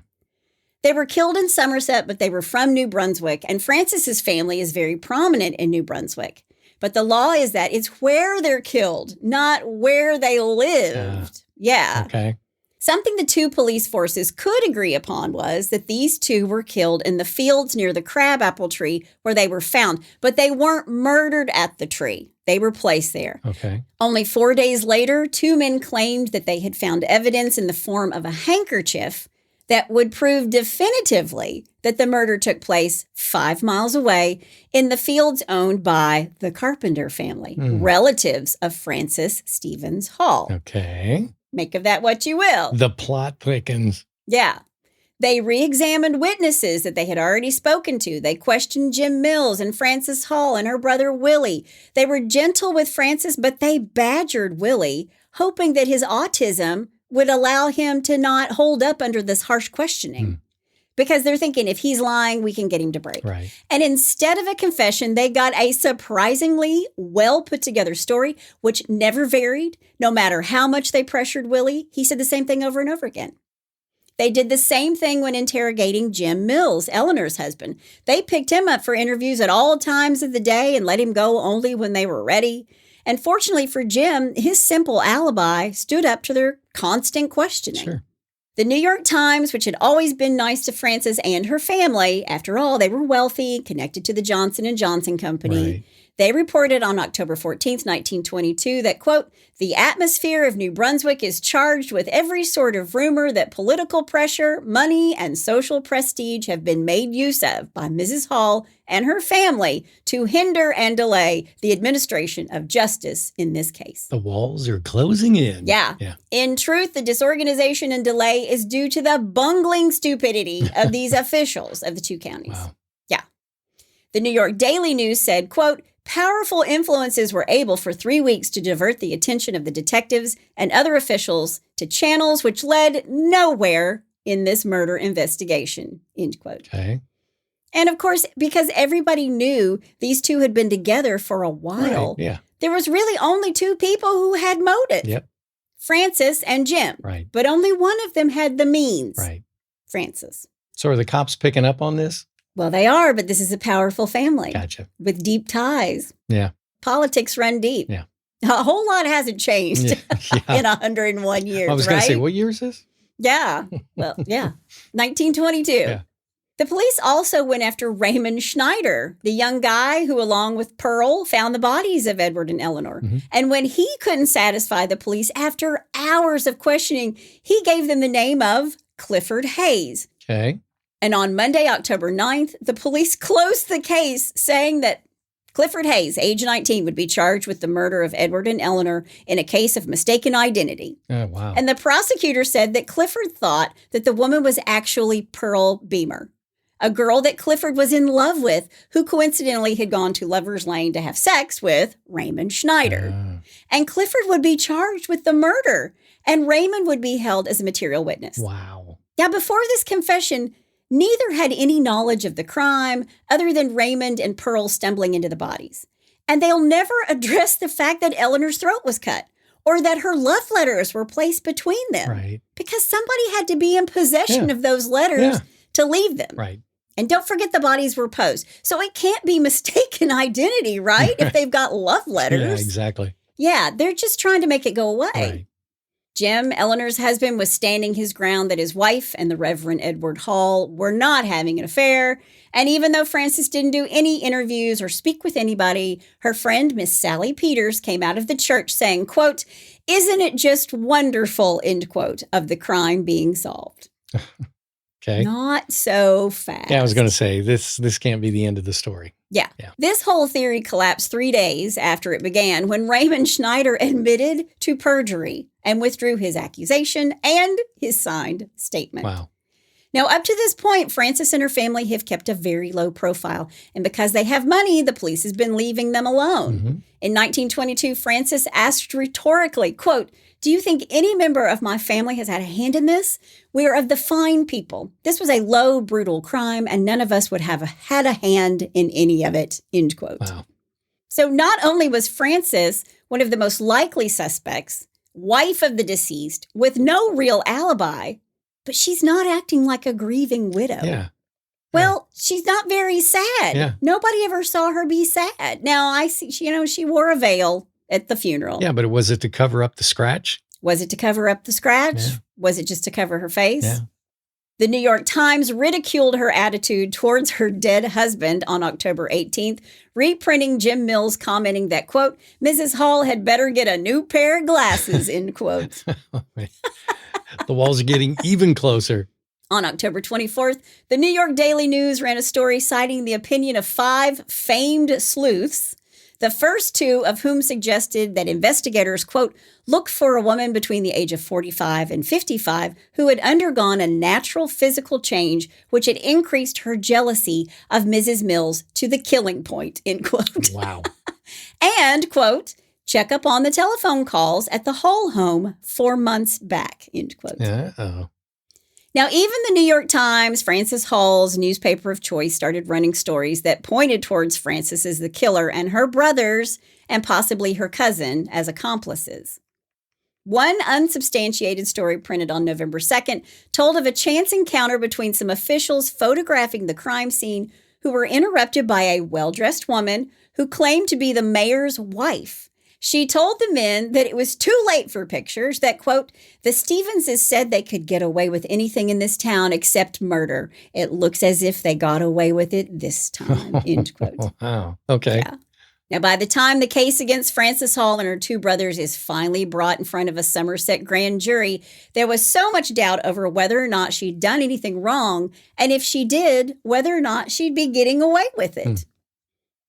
They were killed in Somerset, but they were from New Brunswick. And Frances's family is very prominent in New Brunswick. But the law is that it's where they're killed, not where they lived. Yeah. Okay. Something the two police forces could agree upon was that these two were killed in the fields near the crabapple tree where they were found, but they weren't murdered at the tree. They were placed there. Okay. Only 4 days later, two men claimed that they had found evidence in the form of a handkerchief that would prove definitively that the murder took place 5 miles away in the fields owned by the Carpenter family, relatives of Frances Stevens Hall. Okay. Make of that what you will. The plot thickens. Yeah. They re-examined witnesses that they had already spoken to. They questioned Jim Mills and Frances Hall and her brother Willie. They were gentle with Frances, but they badgered Willie, hoping that his autism would allow him to not hold up under this harsh questioning. Because they're thinking, if he's lying, we can get him to break. Right. And instead of a confession, they got a surprisingly well put together story, which never varied. No matter how much they pressured Willie, he said the same thing over and over again. They did the same thing when interrogating Jim Mills, Eleanor's husband. They picked him up for interviews at all times of the day and let him go only when they were ready. And fortunately for Jim, his simple alibi stood up to their constant questioning. Sure. The New York Times, which had always been nice to Frances and her family, after all, they were wealthy, connected to the Johnson & Johnson Company. Right. They reported on October 14th, 1922, that, quote, the atmosphere of New Brunswick is charged with every sort of rumor that political pressure, money, and social prestige have been made use of by Mrs. Hall and her family to hinder and delay the administration of justice in this case. The walls are closing in. Yeah. In truth, the disorganization and delay is due to the bungling stupidity of these officials of the two counties. Wow. Yeah. The New York Daily News said, quote, powerful influences were able for 3 weeks to divert the attention of the detectives and other officials to channels which led nowhere in this murder investigation, end quote. Okay. And of course, because everybody knew these two had been together for a while, Right. Yeah. there was really only two people who had motive. Yep. Frances and Jim. Right. But only one of them had the means. Right. Frances. So are the cops picking up on this? Well, they are, but this is a powerful family. Gotcha. With deep ties. Yeah. Politics run deep. Yeah. A whole lot hasn't changed in 101 years, I was going to say, what year is this? Yeah. Well, yeah. 1922. Yeah. The police also went after Raymond Schneider, the young guy who, along with Pearl, found the bodies of Edward and Eleanor. Mm-hmm. And when he couldn't satisfy the police, after hours of questioning, he gave them the name of Clifford Hayes. Okay. And on Monday, October 9th, the police closed the case, saying that Clifford Hayes, age 19, would be charged with the murder of Edward and Eleanor in a case of mistaken identity. Oh, wow. And the prosecutor said that Clifford thought that the woman was actually Pearl Beamer, a girl that Clifford was in love with, who coincidentally had gone to Lover's Lane to have sex with Raymond Schneider. And Clifford would be charged with the murder, and Raymond would be held as a material witness. Wow. Now, before this confession, neither had any knowledge of the crime other than Raymond and Pearl stumbling into the bodies. And they'll never address the fact that Eleanor's throat was cut or that her love letters were placed between them. Right. Because somebody had to be in possession of those letters to leave them. Right. And don't forget the bodies were posed. So it can't be mistaken identity, right? If they've got love letters. Yeah, exactly. Yeah, they're just trying to make it go away. Right. Jim, Eleanor's husband, was standing his ground that his wife and the Reverend Edward Hall were not having an affair. And even though Frances didn't do any interviews or speak with anybody, her friend, Miss Sally Peters, came out of the church saying, quote, "Isn't it just wonderful," end quote, of the crime being solved. Okay. Not so fast. Yeah, I was going to say, this can't be the end of the story. Yeah. This whole theory collapsed 3 days after it began when Raymond Schneider admitted to perjury and withdrew his accusation and his signed statement. Wow. Now, up to this point, Frances and her family have kept a very low profile. And because they have money, the police has been leaving them alone. Mm-hmm. In 1922, Frances asked rhetorically, quote, "Do you think any member of my family has had a hand in this? We are of the fine people. This was a low, brutal crime, and none of us would have had a hand in any of it," end quote. Wow. So not only was Frances one of the most likely suspects, wife of the deceased, with no real alibi, but she's not acting like a grieving widow. Yeah. Well, she's not very sad. Yeah. Nobody ever saw her be sad. Now, I see, she wore a veil at the funeral. Yeah, but was it to cover up the scratch? Was it to cover up the scratch? Yeah. Was it just to cover her face? Yeah. The New York Times ridiculed her attitude towards her dead husband on October 18th, reprinting Jim Mills commenting that, quote, "Mrs. Hall had better get a new pair of glasses," end quote. The walls are getting even closer. On October 24th, the New York Daily News ran a story citing the opinion of 5 famed sleuths, the first 2 of whom suggested that investigators, quote, "look for a woman between the age of 45 and 55 who had undergone a natural physical change which had increased her jealousy of Mrs. Mills to the killing point," end quote. Wow. And, quote, "check up on the telephone calls at the Hall home 4 months back," end quote. Uh-oh. Now, even the New York Times, Frances Hall's newspaper of choice, started running stories that pointed towards Frances as the killer and her brothers and possibly her cousin as accomplices. One unsubstantiated story printed on November 2nd told of a chance encounter between some officials photographing the crime scene who were interrupted by a well-dressed woman who claimed to be the mayor's wife. She told the men that it was too late for pictures, that, quote, "the Stevenses said they could get away with anything in this town except murder. It looks as if they got away with it this time," end quote. Wow. Okay. Yeah. Now, by the time the case against Frances Hall and her 2 brothers is finally brought in front of a Somerset grand jury, there was so much doubt over whether or not she'd done anything wrong, and if she did, whether or not she'd be getting away with it.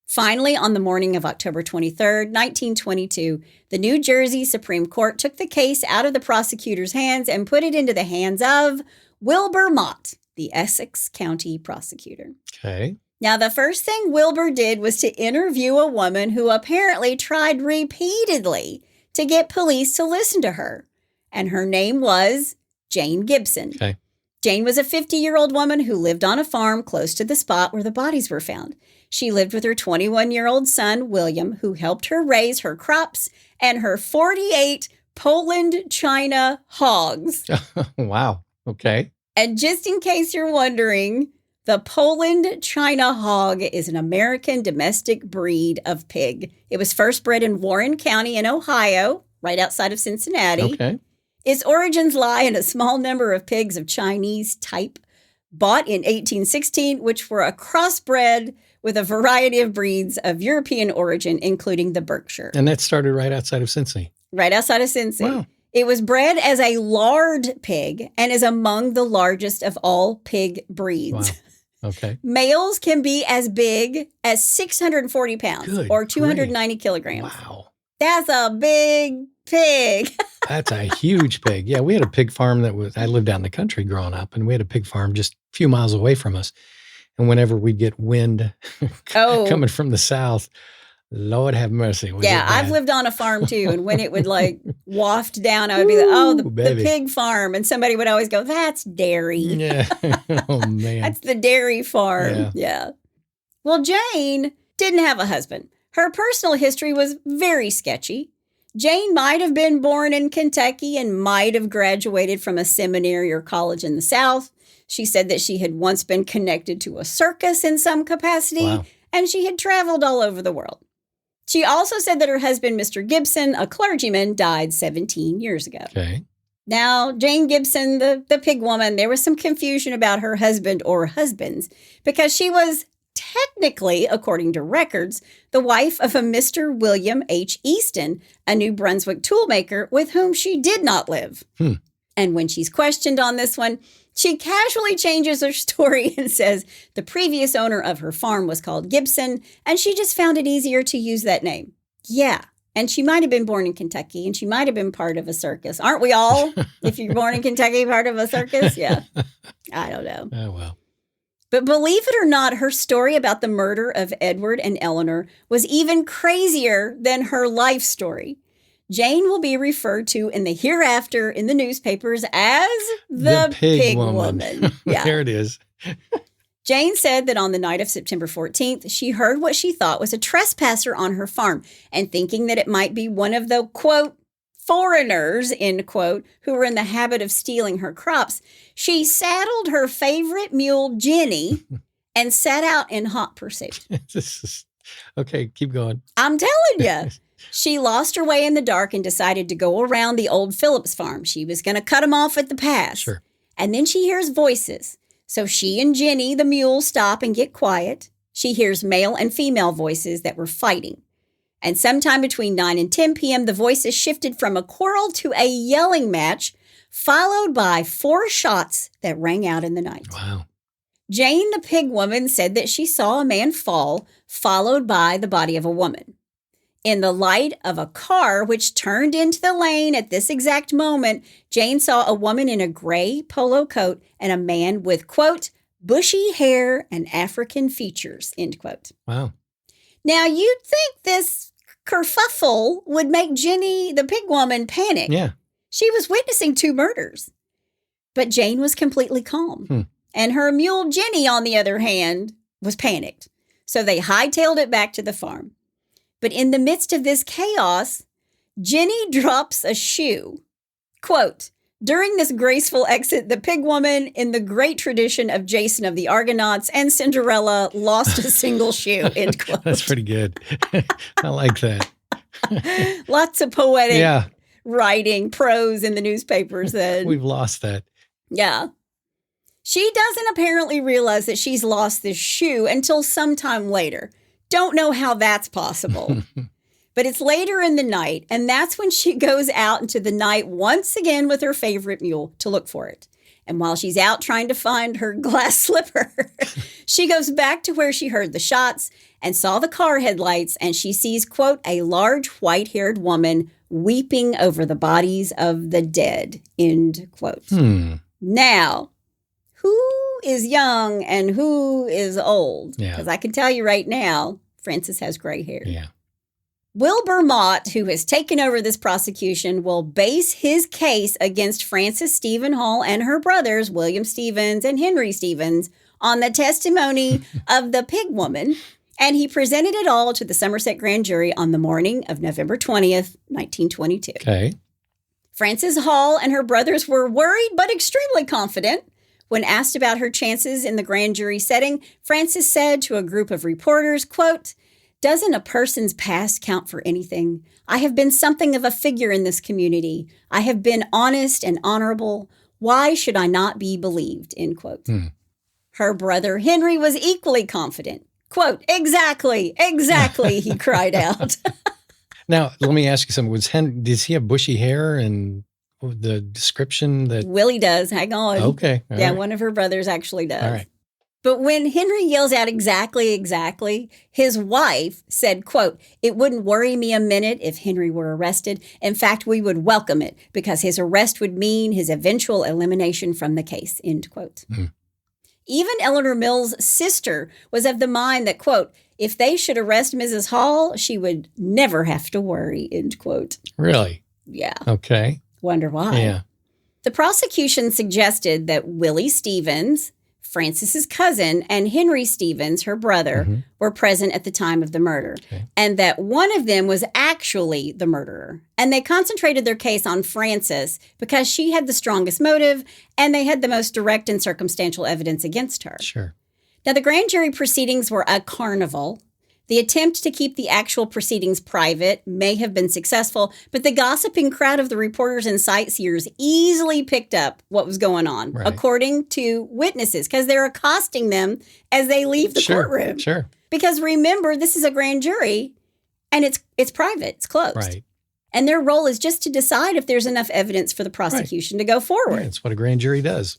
Finally, on the morning of October 23rd, 1922, the New Jersey Supreme Court took the case out of the prosecutor's hands and put it into the hands of Wilbur Mott, the Essex County prosecutor. Okay. Now, the first thing Wilbur did was to interview a woman who apparently tried repeatedly to get police to listen to her, and her name was Jane Gibson. Okay. Jane was a 50-year-old woman who lived on a farm close to the spot where the bodies were found. She lived with her 21-year-old son, William, who helped her raise her crops and her 48 Poland China hogs. Wow. Okay. And just in case you're wondering, the Poland China hog is an American domestic breed of pig. It was first bred in Warren County in Ohio, right outside of Cincinnati. Okay. Its origins lie in a small number of pigs of Chinese type bought in 1816, which were a crossbred with a variety of breeds of European origin, including the Berkshire. And that started right outside of Cincy. Right outside of Cincy. Wow. It was bred as a lard pig and is among the largest of all pig breeds. Wow. Okay. Males can be as big as 640 pounds Good or 290 kilograms. Wow. That's a big pig. That's a huge pig. Yeah, we had a pig farm I lived out in the country growing up, and we had a pig farm just a few miles away from us. And whenever we'd get wind coming from the south, Lord have mercy. Yeah, I've lived on a farm too. And when it would like waft down, I would be like, the pig farm. And somebody would always go, that's dairy. Yeah. Oh, man. That's the dairy farm. Yeah. Well, Jane didn't have a husband. Her personal history was very sketchy. Jane might have been born in Kentucky and might have graduated from a seminary or college in the South. She said that she had once been connected to a circus in some capacity, Wow. and she had traveled all over the world. She also said that her husband, Mr. Gibson, a clergyman, died 17 years ago. Okay. Now, Jane Gibson, the pig woman, there was some confusion about her husband or husbands because she was technically, according to records, the wife of a Mr. William H. Easton, a New Brunswick toolmaker with whom she did not live. And when she's questioned on this one, she casually changes her story and says the previous owner of her farm was called Gibson, and she just found it easier to use that name. Yeah, and she might have been born in Kentucky, and she might have been part of a circus. Aren't we all, if you're born in Kentucky, part of a circus? Yeah, I don't know. Oh, well. But believe it or not, her story about the murder of Edward and Eleanor was even crazier than her life story. Jane will be referred to in the hereafter in the newspapers as the pig woman. Yeah. There it is. Jane said that on the night of September 14th, she heard what she thought was a trespasser on her farm, and thinking that it might be one of the, quote, foreigners, end quote, who were in the habit of stealing her crops, she saddled her favorite mule, Jenny, and set out in hot pursuit. Okay, keep going. I'm telling you. She lost her way in the dark and decided to go around the old Phillips farm. She was going to cut him off at the pass. Sure. And then she hears voices. So she and Jenny, the mule, stop and get quiet. She hears male and female voices that were fighting. And sometime between 9 and 10 p.m., the voices shifted from a quarrel to a yelling match, followed by 4 shots that rang out in the night. Wow. Jane, the pig woman, said that she saw a man fall, followed by the body of a woman. In the light of a car which turned into the lane at this exact moment, Jane saw a woman in a gray polo coat and a man with, quote, bushy hair and African features, end quote. Wow. Now, you'd think this kerfuffle would make Jenny, the pig woman, panic. Yeah. She was witnessing 2 murders. But Jane was completely calm. And her mule, Jenny, on the other hand, was panicked. So they hightailed it back to the farm. But in the midst of this chaos, Jenny drops a shoe. Quote, during this graceful exit, the pig woman, in the great tradition of Jason of the Argonauts and Cinderella, lost a single shoe, end quote. That's pretty good. I like that. Lots of poetic writing, prose in the newspapers then. We've lost that. Yeah. She doesn't apparently realize that she's lost this shoe until sometime later. Don't know how that's possible. But it's later in the night, and that's when she goes out into the night once again with her favorite mule to look for it. And while she's out trying to find her glass slipper, she goes back to where she heard the shots and saw the car headlights, and she sees, quote, a large white-haired woman weeping over the bodies of the dead, end quote. Now, who is young and who is old? Because I can tell you right now, Frances has gray hair. Yeah. Wilbur Mott, who has taken over this prosecution, will base his case against Frances Stephen Hall and her brothers, William Stevens and Henry Stevens, on the testimony of the pig woman, and he presented it all to the Somerset grand jury on the morning of November 20th, 1922. Okay. Frances Hall and her brothers were worried but extremely confident. When asked about her chances in the grand jury setting, Frances said to a group of reporters, quote, "Doesn't a person's past count for anything? I have been something of a figure in this community. I have been honest and honorable. Why should I not be believed?" End quote. Her brother Henry was equally confident. Quote, exactly, he cried out. Now, let me ask you something. Does he have bushy hair and the description that... Willie does. Hang on. Okay. Yeah, one of her brothers actually does. All right. But when Henry yells out exactly, his wife said, quote, "It wouldn't worry me a minute if Henry were arrested. In fact, we would welcome it because his arrest would mean his eventual elimination from the case," end quote. Even Eleanor Mills' sister was of the mind that, quote, "If they should arrest Mrs. Hall, she would never have to worry," end quote. Really? Yeah. Okay. Wonder why. Yeah. The prosecution suggested that Willie Stevens, Frances's cousin, and Henry Stevens, her brother, were present at the time of the murder, and that one of them was actually the murderer. And they concentrated their case on Frances because she had the strongest motive, and they had the most direct and circumstantial evidence against her. Sure. Now, the grand jury proceedings were a carnival. The attempt to keep the actual proceedings private may have been successful, but the gossiping crowd of the reporters and sightseers easily picked up what was going on, according to witnesses, because they're accosting them as they leave the courtroom. Sure. Because remember, this is a grand jury, and it's private, it's closed. Right. And their role is just to decide if there's enough evidence for the prosecution to go forward. Yeah, that's what a grand jury does.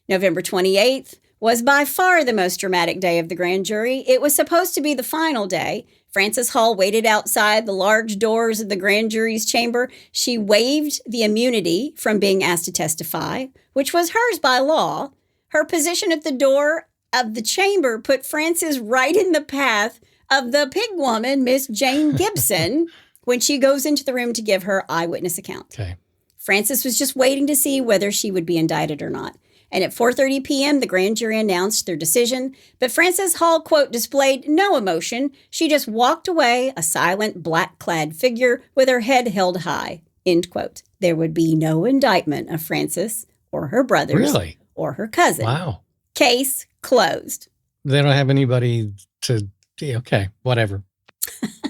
November 28th was by far the most dramatic day of the grand jury. It was supposed to be the final day. Frances Hall waited outside the large doors of the grand jury's chamber. She waived the immunity from being asked to testify, which was hers by law. Her position at the door of the chamber put Frances right in the path of the pig woman, Miss Jane Gibson, when she goes into the room to give her eyewitness account. Okay. Frances was just waiting to see whether she would be indicted or not. And at 4:30 p.m., the grand jury announced their decision. But Frances Hall, quote, displayed no emotion. She just walked away, a silent, black-clad figure with her head held high, end quote. There would be no indictment of Frances or her brothers or her cousin. Wow. Case closed. They don't have anybody to... Okay, whatever.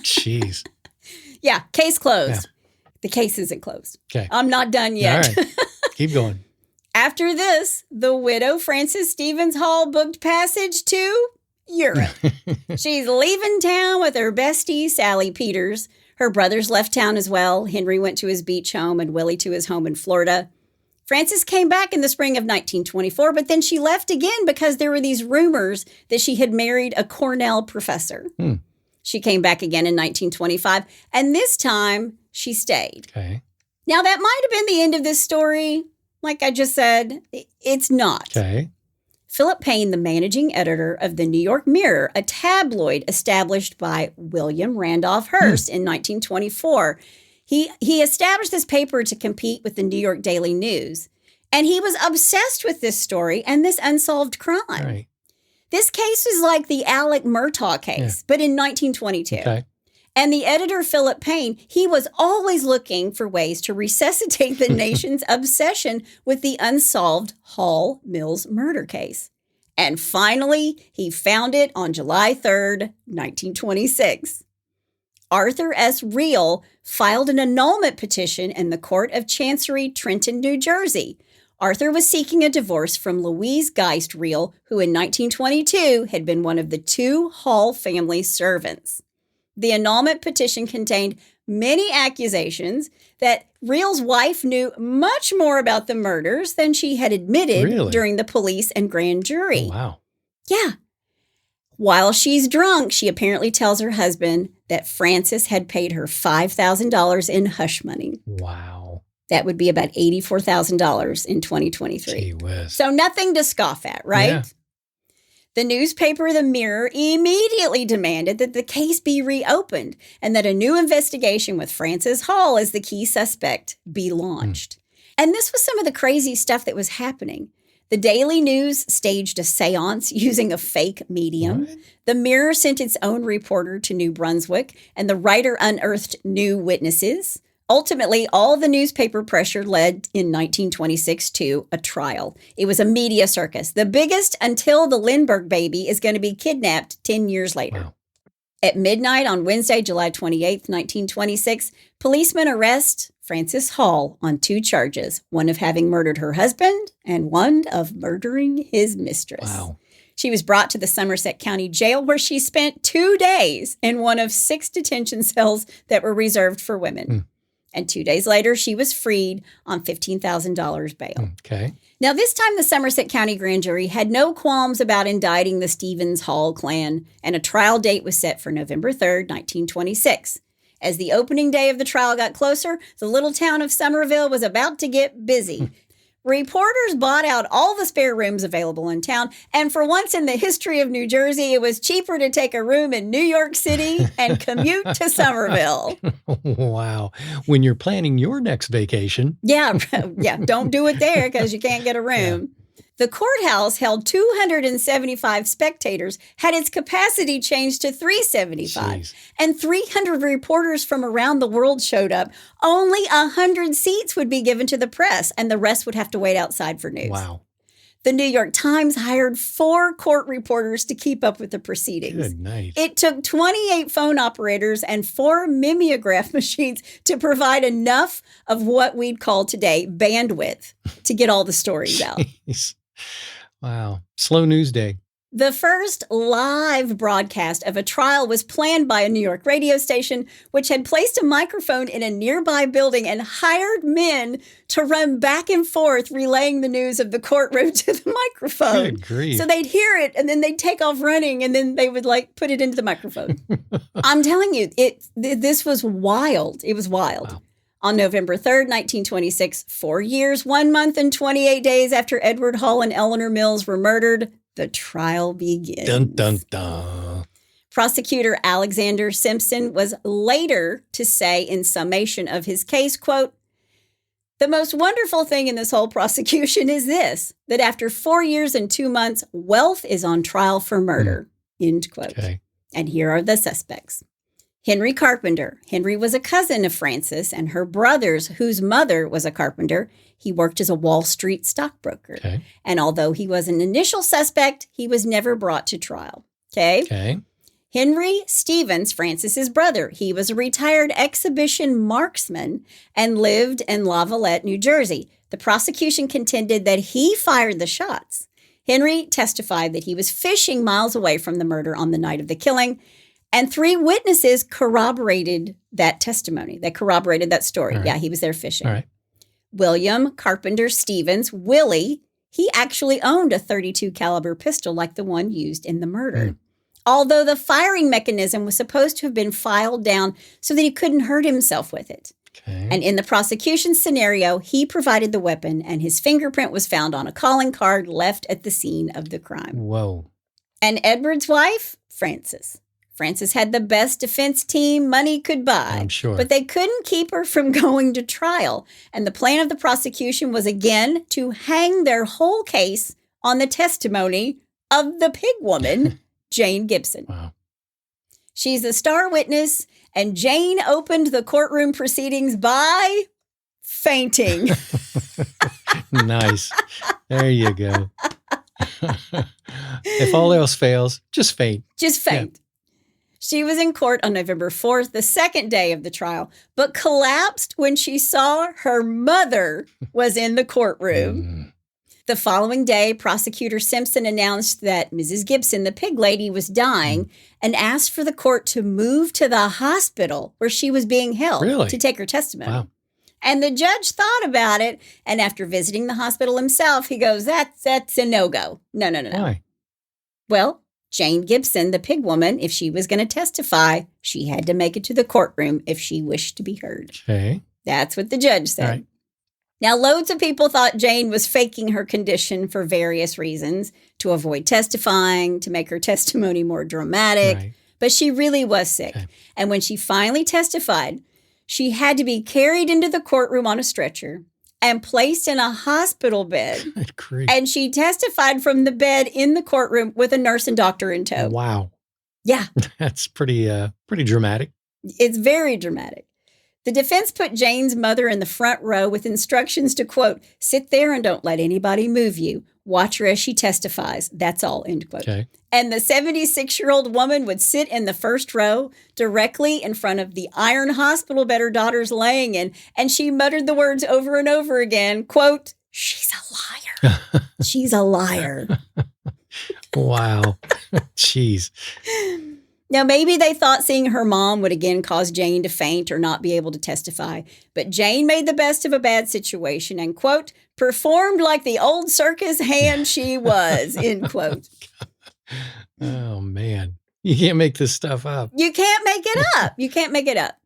Jeez. Yeah, case closed. Yeah. The case isn't closed. Okay. I'm not done yet. All right. Keep going. After this, the widow Frances Stevens Hall booked passage to Europe. She's leaving town with her bestie, Sally Peters. Her brothers left town as well. Henry went to his beach home and Willie to his home in Florida. Frances came back in the spring of 1924, but then she left again because there were these rumors that she had married a Cornell professor. She came back again in 1925, and this time she stayed. Okay. Now, that might have been the end of this story. Like I just said, it's not. Okay. Philip Payne, the managing editor of the New York Mirror, a tabloid established by William Randolph Hearst in 1924, he established this paper to compete with the New York Daily News. And he was obsessed with this story and this unsolved crime. Right. This case is like the Alec Murtaugh case, but in 1922. Okay. And the editor, Philip Payne, he was always looking for ways to resuscitate the nation's obsession with the unsolved Hall Mills murder case. And finally, he found it on July 3rd, 1926. Arthur S. Reel filed an annulment petition in the Court of Chancery, Trenton, New Jersey. Arthur was seeking a divorce from Louise Geist Reel, who in 1922 had been one of the two Hall family servants. The annulment petition contained many accusations that Reel's wife knew much more about the murders than she had admitted during the police and grand jury. Oh, wow. Yeah. While she's drunk, she apparently tells her husband that Frances had paid her $5,000 in hush money. Wow. That would be about $84,000 in 2023. Gee whiz. So nothing to scoff at, right? Yeah. The newspaper, The Mirror, immediately demanded that the case be reopened and that a new investigation with Frances Hall as the key suspect be launched. And this was some of the crazy stuff that was happening. The Daily News staged a seance using a fake medium. What? The Mirror sent its own reporter to New Brunswick, and the writer unearthed new witnesses. Ultimately, all the newspaper pressure led in 1926 to a trial. It was a media circus, the biggest until the Lindbergh baby is going to be kidnapped 10 years later. Wow. At midnight on Wednesday, July 28th, 1926, policemen arrest Frances Hall on 2 charges, one of having murdered her husband and one of murdering his mistress. Wow. She was brought to the Somerset County Jail, where she spent 2 days in one of 6 detention cells that were reserved for women. And 2 days later, she was freed on $15,000 bail. Okay. Now, this time, the Somerset County grand jury had no qualms about indicting the Stevens Hall clan, and a trial date was set for November 3rd, 1926. As the opening day of the trial got closer, the little town of Somerville was about to get busy. Reporters bought out all the spare rooms available in town, and for once in the history of New Jersey, it was cheaper to take a room in New York City and commute to Somerville. Wow. When you're planning your next vacation. Yeah, don't do it there because you can't get a room. The courthouse held 275 spectators, had its capacity changed to 375, Jeez. and 300 reporters from around the world showed up. Only 100 seats would be given to the press, and the rest would have to wait outside for news. Wow. The New York Times hired 4 court reporters to keep up with the proceedings. Good night. It took 28 phone operators and 4 mimeograph machines to provide enough of what we'd call today bandwidth to get all the stories out. Jeez. Wow. Slow news day. The first live broadcast of a trial was planned by a New York radio station, which had placed a microphone in a nearby building and hired men to run back and forth relaying the news of the courtroom to the microphone. Good grief. So they'd hear it and then they'd take off running and then they would put it into the microphone. I'm telling you, this was wild. It was wild. Wow. On November 3rd, 1926, 4 years, 1 month, and 28 days after Edward Hall and Eleanor Mills were murdered, the trial begins. Dun, dun, dun. Prosecutor Alexander Simpson was later to say in summation of his case, quote, "The most wonderful thing in this whole prosecution is this, that after 4 years and 2 months, wealth is on trial for murder," end quote. Okay. And here are the suspects. Henry Carpenter. Henry was a cousin of Frances and her brothers, whose mother was a carpenter. He worked as a Wall Street stockbroker. Okay. And although he was an initial suspect, he was never brought to trial. Okay. Henry Stevens, Frances's brother. He was a retired exhibition marksman and lived in Lavallette, New Jersey. The prosecution contended that he fired the shots. Henry testified that he was fishing miles away from the murder on the night of the killing. And 3 witnesses corroborated that testimony. They corroborated that story. Right. Yeah, he was there fishing. All right. William Carpenter Stevens, Willie, he actually owned a .32 caliber pistol like the one used in the murder. Although the firing mechanism was supposed to have been filed down so that he couldn't hurt himself with it. Okay. And in the prosecution scenario, he provided the weapon and his fingerprint was found on a calling card left at the scene of the crime. Whoa. And Edward's wife, Frances. Frances had the best defense team money could buy. I'm sure. But they couldn't keep her from going to trial. And the plan of the prosecution was again to hang their whole case on the testimony of the pig woman, Jane Gibson. Wow. She's the star witness, and Jane opened the courtroom proceedings by fainting. Nice. There you go. If all else fails, just faint. Just faint. Yeah. She was in court on November 4th, the second day of the trial, but collapsed when she saw her mother was in the courtroom. The following day, Prosecutor Simpson announced that Mrs. Gibson, the pig lady, was dying and asked for the court to move to the hospital where she was being held to take her testimony. Wow. And the judge thought about it, and after visiting the hospital himself, he goes, that's a no-go. No. Why? Well, Jane Gibson, the pig woman, if she was going to testify, she had to make it to the courtroom if she wished to be heard. Okay. That's what the judge said. Right. Now, loads of people thought Jane was faking her condition for various reasons, to avoid testifying, to make her testimony more dramatic, Right. But she really was sick. Okay. And when she finally testified, she had to be carried into the courtroom on a stretcher and placed in a hospital bed. Good grief. And she testified from the bed in the courtroom with a nurse and doctor in tow. Wow. Yeah. That's pretty dramatic. It's very dramatic. The defense put Jane's mother in the front row with instructions to, quote, sit there and don't let anybody move you. Watch her as she testifies. That's all, end quote. Okay. And the 76-year-old woman would sit in the first row directly in front of the iron hospital bed her daughter's laying in, and she muttered the words over and over again, quote, she's a liar. She's a liar. Wow. Jeez. Now, maybe they thought seeing her mom would again cause Jane to faint or not be able to testify, but Jane made the best of a bad situation and, quote, performed like the old circus hand she was, end quote. Oh, man. You can't make this stuff up. You can't make it up. You can't make it up.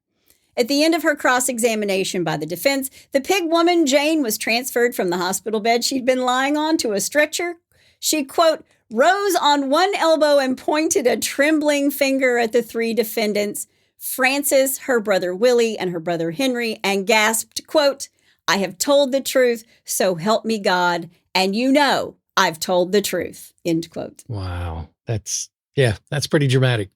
At the end of her cross-examination by the defense, the pig woman, Jane, was transferred from the hospital bed she'd been lying on to a stretcher. She, quote, rose on one elbow and pointed a trembling finger at the three defendants, Frances, her brother Willie, and her brother Henry, and gasped, quote, I have told the truth, so help me God, and you know I've told the truth, end quote. Wow. That's pretty dramatic.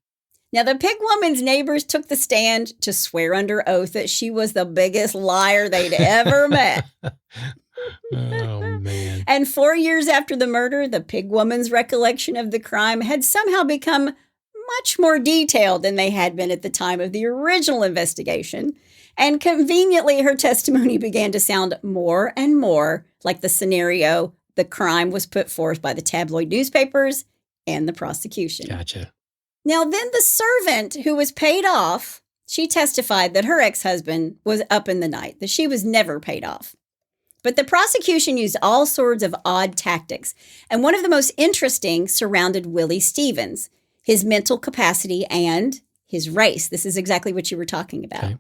Now, the pig woman's neighbors took the stand to swear under oath that she was the biggest liar they'd ever met. Oh, man. And 4 years after the murder, the pig woman's recollection of the crime had somehow become much more detailed than they had been at the time of the original investigation. And conveniently, her testimony began to sound more and more like the scenario the crime was put forth by the tabloid newspapers and the prosecution. Gotcha. Now, then the servant who was paid off, she testified that her ex-husband was up in the night, that she was never paid off. But the prosecution used all sorts of odd tactics, and one of the most interesting surrounded Willie Stevens, his mental capacity and his race. This is exactly what you were talking about. Okay.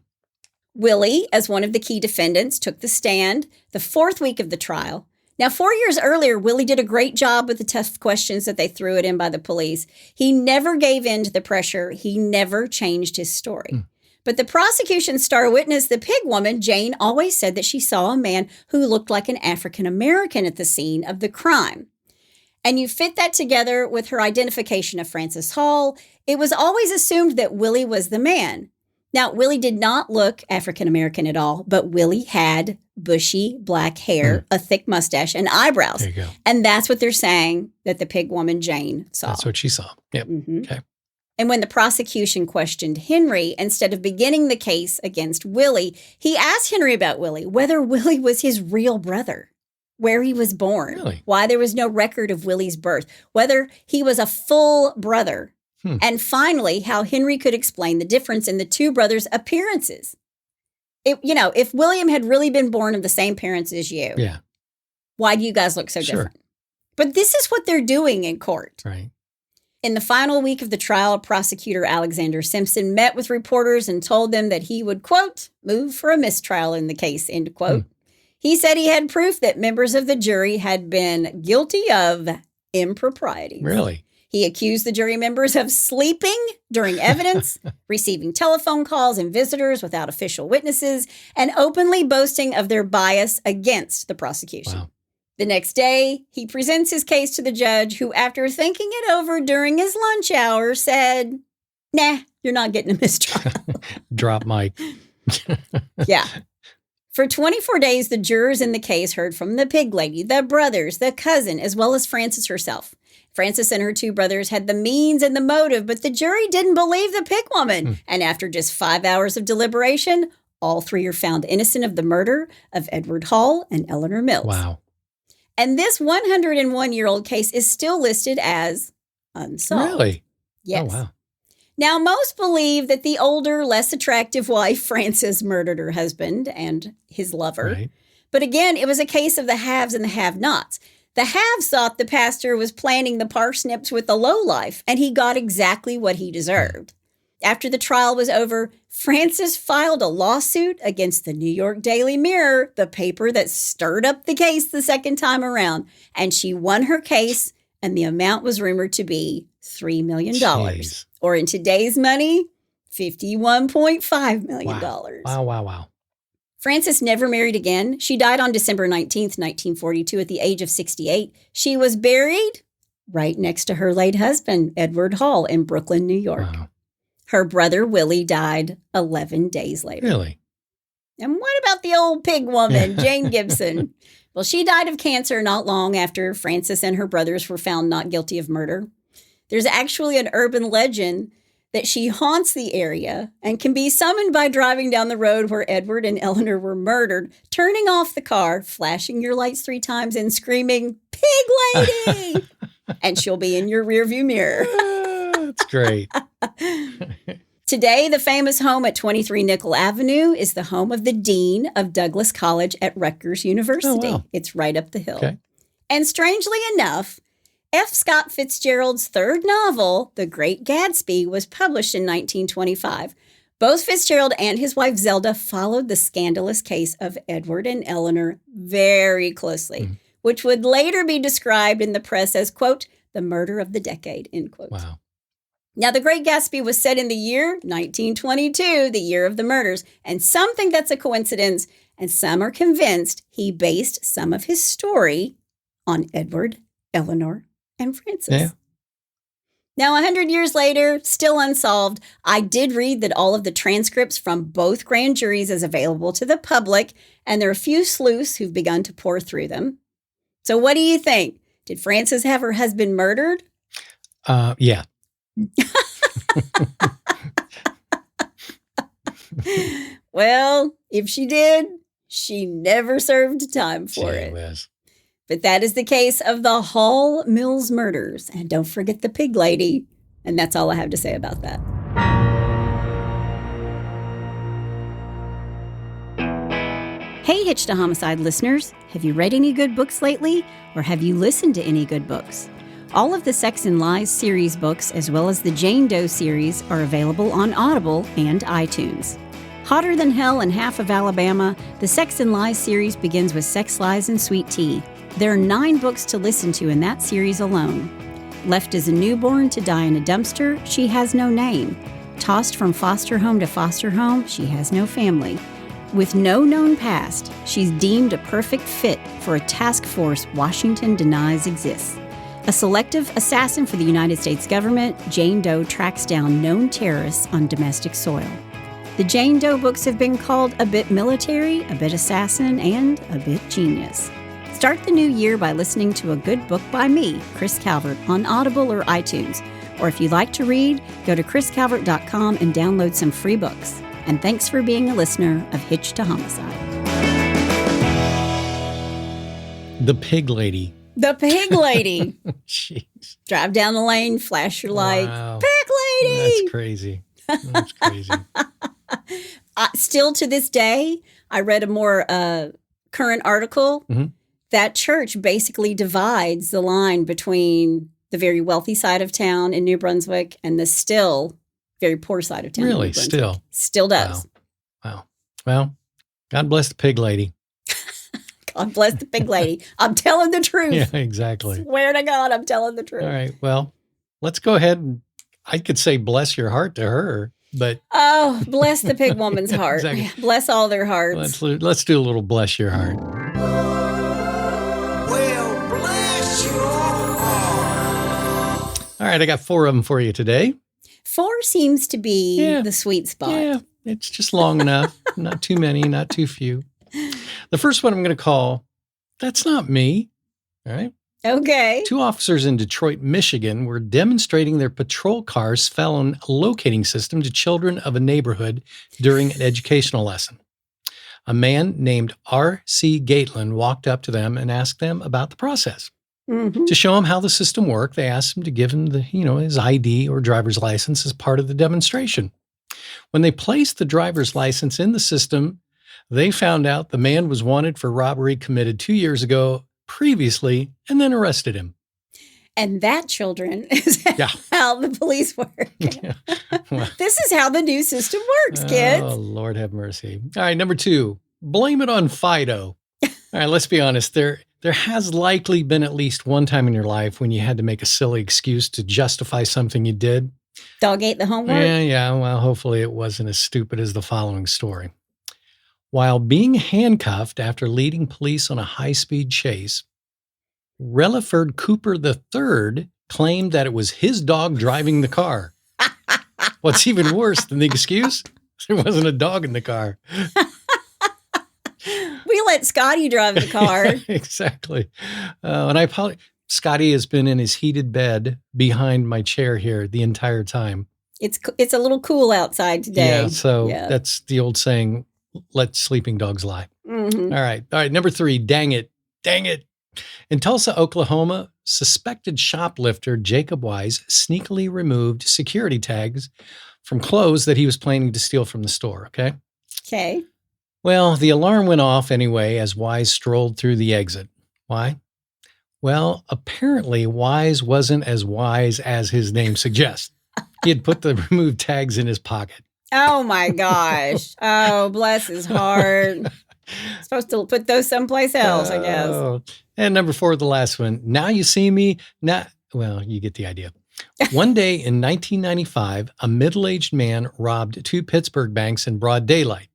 Willie, as one of the key defendants, took the stand the fourth week of the trial. Now, 4 years earlier, Willie did a great job with the tough questions that they threw at him by the police. He never gave in to the pressure. He never changed his story. But the prosecution's star witness, the pig woman, Jane, always said that she saw a man who looked like an African-American at the scene of the crime. And you fit that together with her identification of Frances Hall, it was always assumed that Willie was the man. Now, Willie did not look African-American at all, but Willie had bushy black hair, a thick mustache, and eyebrows. There you go. And that's what they're saying that the pig woman, Jane, saw. That's what she saw. Yep. Mm-hmm. Okay. And when the prosecution questioned Henry, instead of beginning the case against Willie, he asked Henry about Willie, whether Willie was his real brother, where he was born, really? Why there was no record of Willie's birth, whether he was a full brother. And finally, how Henry could explain the difference in the two brothers' appearances. If William had really been born of the same parents as you, why do you guys look so different? But this is what they're doing in court. Right. In the final week of the trial, prosecutor Alexander Simpson met with reporters and told them that he would, quote, move for a mistrial in the case, end quote. He said he had proof that members of the jury had been guilty of improprieties. Really? He accused the jury members of sleeping during evidence, receiving telephone calls and visitors without official witnesses, and openly boasting of their bias against the prosecution. Wow. The next day, he presents his case to the judge, who, after thinking it over during his lunch hour, said, nah, you're not getting a mistrial. Drop mic. Yeah. For 24 days, the jurors in the case heard from the pig lady, the brothers, the cousin, as well as Frances herself. Frances and her two brothers had the means and the motive, but the jury didn't believe the pig woman. And after just 5 hours of deliberation, all three are found innocent of the murder of Edward Hall and Eleanor Mills. Wow. And this 101-year-old case is still listed as unsolved. Really? Yes. Oh, wow. Now, most believe that the older, less attractive wife, Frances, murdered her husband and his lover. Right. But again, it was a case of the haves and the have-nots. The haves thought the pastor was planting the parsnips with the lowlife, and he got exactly what he deserved. After the trial was over, Frances filed a lawsuit against the New York Daily Mirror, the paper that stirred up the case the second time around, and she won her case, and the amount was rumored to be $3 million, Jeez. Or in today's money, $51.5 million. Wow. Frances never married again. She died on December 19th, 1942, at the age of 68. She was buried right next to her late husband, Edward Hall, in Brooklyn, New York. Wow. Her brother, Willie, died 11 days later. Really? And what about the old pig woman, Jane Gibson? Well, she died of cancer not long after Frances and her brothers were found not guilty of murder. There's actually an urban legend that she haunts the area and can be summoned by driving down the road where Edward and Eleanor were murdered, turning off the car, flashing your lights 3 times, and screaming, "Pig lady!" And she'll be in your rearview mirror. That's great. Today, the famous home at 23 Nickel Avenue is the home of the dean of Douglas College at Rutgers University. Oh, wow. It's right up the hill. Okay. And strangely enough, F. Scott Fitzgerald's third novel, The Great Gatsby, was published in 1925. Both Fitzgerald and his wife Zelda followed the scandalous case of Edward and Eleanor very closely, which would later be described in the press as, quote, the murder of the decade, end quote. Wow. Now, The Great Gatsby was set in the year 1922, the year of the murders, and some think that's a coincidence, and some are convinced he based some of his story on Edward, Eleanor, and Frances. Yeah. Now, 100 years later, still unsolved, I did read that all of the transcripts from both grand juries is available to the public, and there are a few sleuths who've begun to pour through them. So what do you think? Did Frances have her husband murdered? Yeah. Well, if she did, she never served time for it. Was. But that is the case of the Hall Mills murders. And don't forget the pig lady. And that's all I have to say about that. Hey, Hitched to Homicide listeners. Have you read any good books lately? Or have you listened to any good books? All of the Sex and Lies series books, as well as the Jane Doe series, are available on Audible and iTunes. Hotter than hell in half of Alabama, the Sex and Lies series begins with Sex, Lies, and Sweet Tea. There are 9 books to listen to in that series alone. Left as a newborn to die in a dumpster, she has no name. Tossed from foster home to foster home, she has no family. With no known past, she's deemed a perfect fit for a task force Washington denies exists. A selective assassin for the United States government, Jane Doe tracks down known terrorists on domestic soil. The Jane Doe books have been called a bit military, a bit assassin, and a bit genius. Start the new year by listening to a good book by me, Chris Calvert, on Audible or iTunes. Or if you like to read, go to chriscalvert.com and download some free books. And thanks for being a listener of Hitched to Homicide. The pig lady. The pig lady. Jeez. Drive down the lane, flash your lights. Wow. Pig lady! That's crazy. That's crazy. Still to this day, I read a more current article. Mm-hmm. That church basically divides the line between the very wealthy side of town in New Brunswick and the still very poor side of town. Really? In New Brunswick. Still does. Wow. Well, God bless the pig lady. God bless the pig lady. I'm telling the truth. Yeah, exactly. Swear to God, I'm telling the truth. All right. Well, let's go ahead and I could say bless your heart to her, but Oh, bless the pig woman's heart. Exactly. Bless all their hearts. let's do a little bless your heart. Well, bless your heart. All right, I got 4 of them for you today. 4 seems to be the sweet spot. Yeah, it's just long enough. Not too many, not too few. The first one I'm going to call, That's Not Me. All right. Okay. 2 officers in Detroit, Michigan were demonstrating their patrol car's felon locating system to children of a neighborhood during an educational lesson. A man named R.C. Gatlin walked up to them and asked them about the process. Mm-hmm. To show him how the system worked, they asked him to give him his ID or driver's license as part of the demonstration. When they placed the driver's license in the system, they found out the man was wanted for robbery committed 2 years ago previously and then arrested him. And that, children, is Yeah. how the police work. Yeah. Well, This is how the new system works, kids. oh, Lord have mercy. All right, number 2, blame it on Fido. All right, let's be honest. There has likely been at least one time in your life when you had to make a silly excuse to justify something you did. Dog ate the homework. Yeah. Well, hopefully it wasn't as stupid as the following story. While being handcuffed after leading police on a high-speed chase, Relaford Cooper III claimed that it was his dog driving the car. What's even worse than the excuse? There wasn't a dog in the car. let Scotty drive the car. Exactly. And I apologize. Scotty has been in his heated bed behind my chair here the entire time. It's a little cool outside today. Yeah, so that's the old saying, let sleeping dogs lie. Mm-hmm. All right. Number 3, dang it. In Tulsa, Oklahoma, suspected shoplifter Jacob Wise sneakily removed security tags from clothes that he was planning to steal from the store, okay? Okay. Well, the alarm went off anyway as Wise strolled through the exit. Why? Well, apparently Wise wasn't as wise as his name suggests. He had put the removed tags in his pocket. Oh my gosh. Oh, bless his heart. Supposed to put those someplace else, I guess. And number 4, the last one. Now you see me. Well, you get the idea. One day in 1995, a middle-aged man robbed 2 Pittsburgh banks in broad daylight.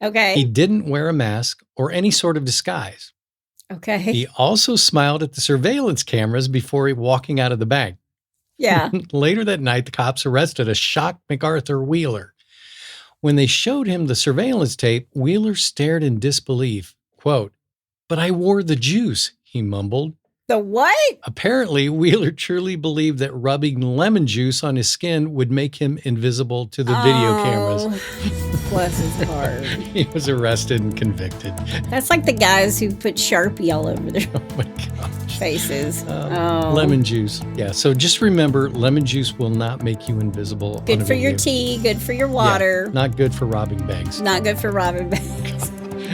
Okay. He didn't wear a mask or any sort of disguise. Okay. He also smiled at the surveillance cameras before walking out of the bank. Yeah. Later that night, the cops arrested a shocked MacArthur Wheeler. When they showed him the surveillance tape, Wheeler stared in disbelief. Quote, "But I wore the juice," he mumbled. The what? Apparently, Wheeler truly believed that rubbing lemon juice on his skin would make him invisible to the video cameras. Bless his heart. He was arrested and convicted. That's like the guys who put Sharpie all over their Oh my gosh. faces. Lemon juice. Yeah, so just remember, lemon juice will not make you invisible. Good on a for your video. tea, good for your water. Yeah, not good for robbing banks. Not good for robbing banks.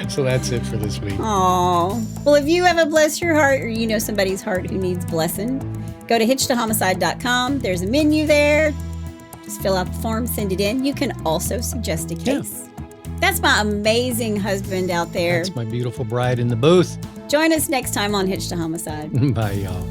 So that's it for this week. Aw. Well, if you have a bless your heart or you know somebody's heart who needs blessing, go to hitchedtohomicide.com. There's a menu there. Just fill out the form, send it in. You can also suggest a case. That's my amazing husband out there. That's my beautiful bride in the booth. Join us next time on Hitched to Homicide. Bye, y'all.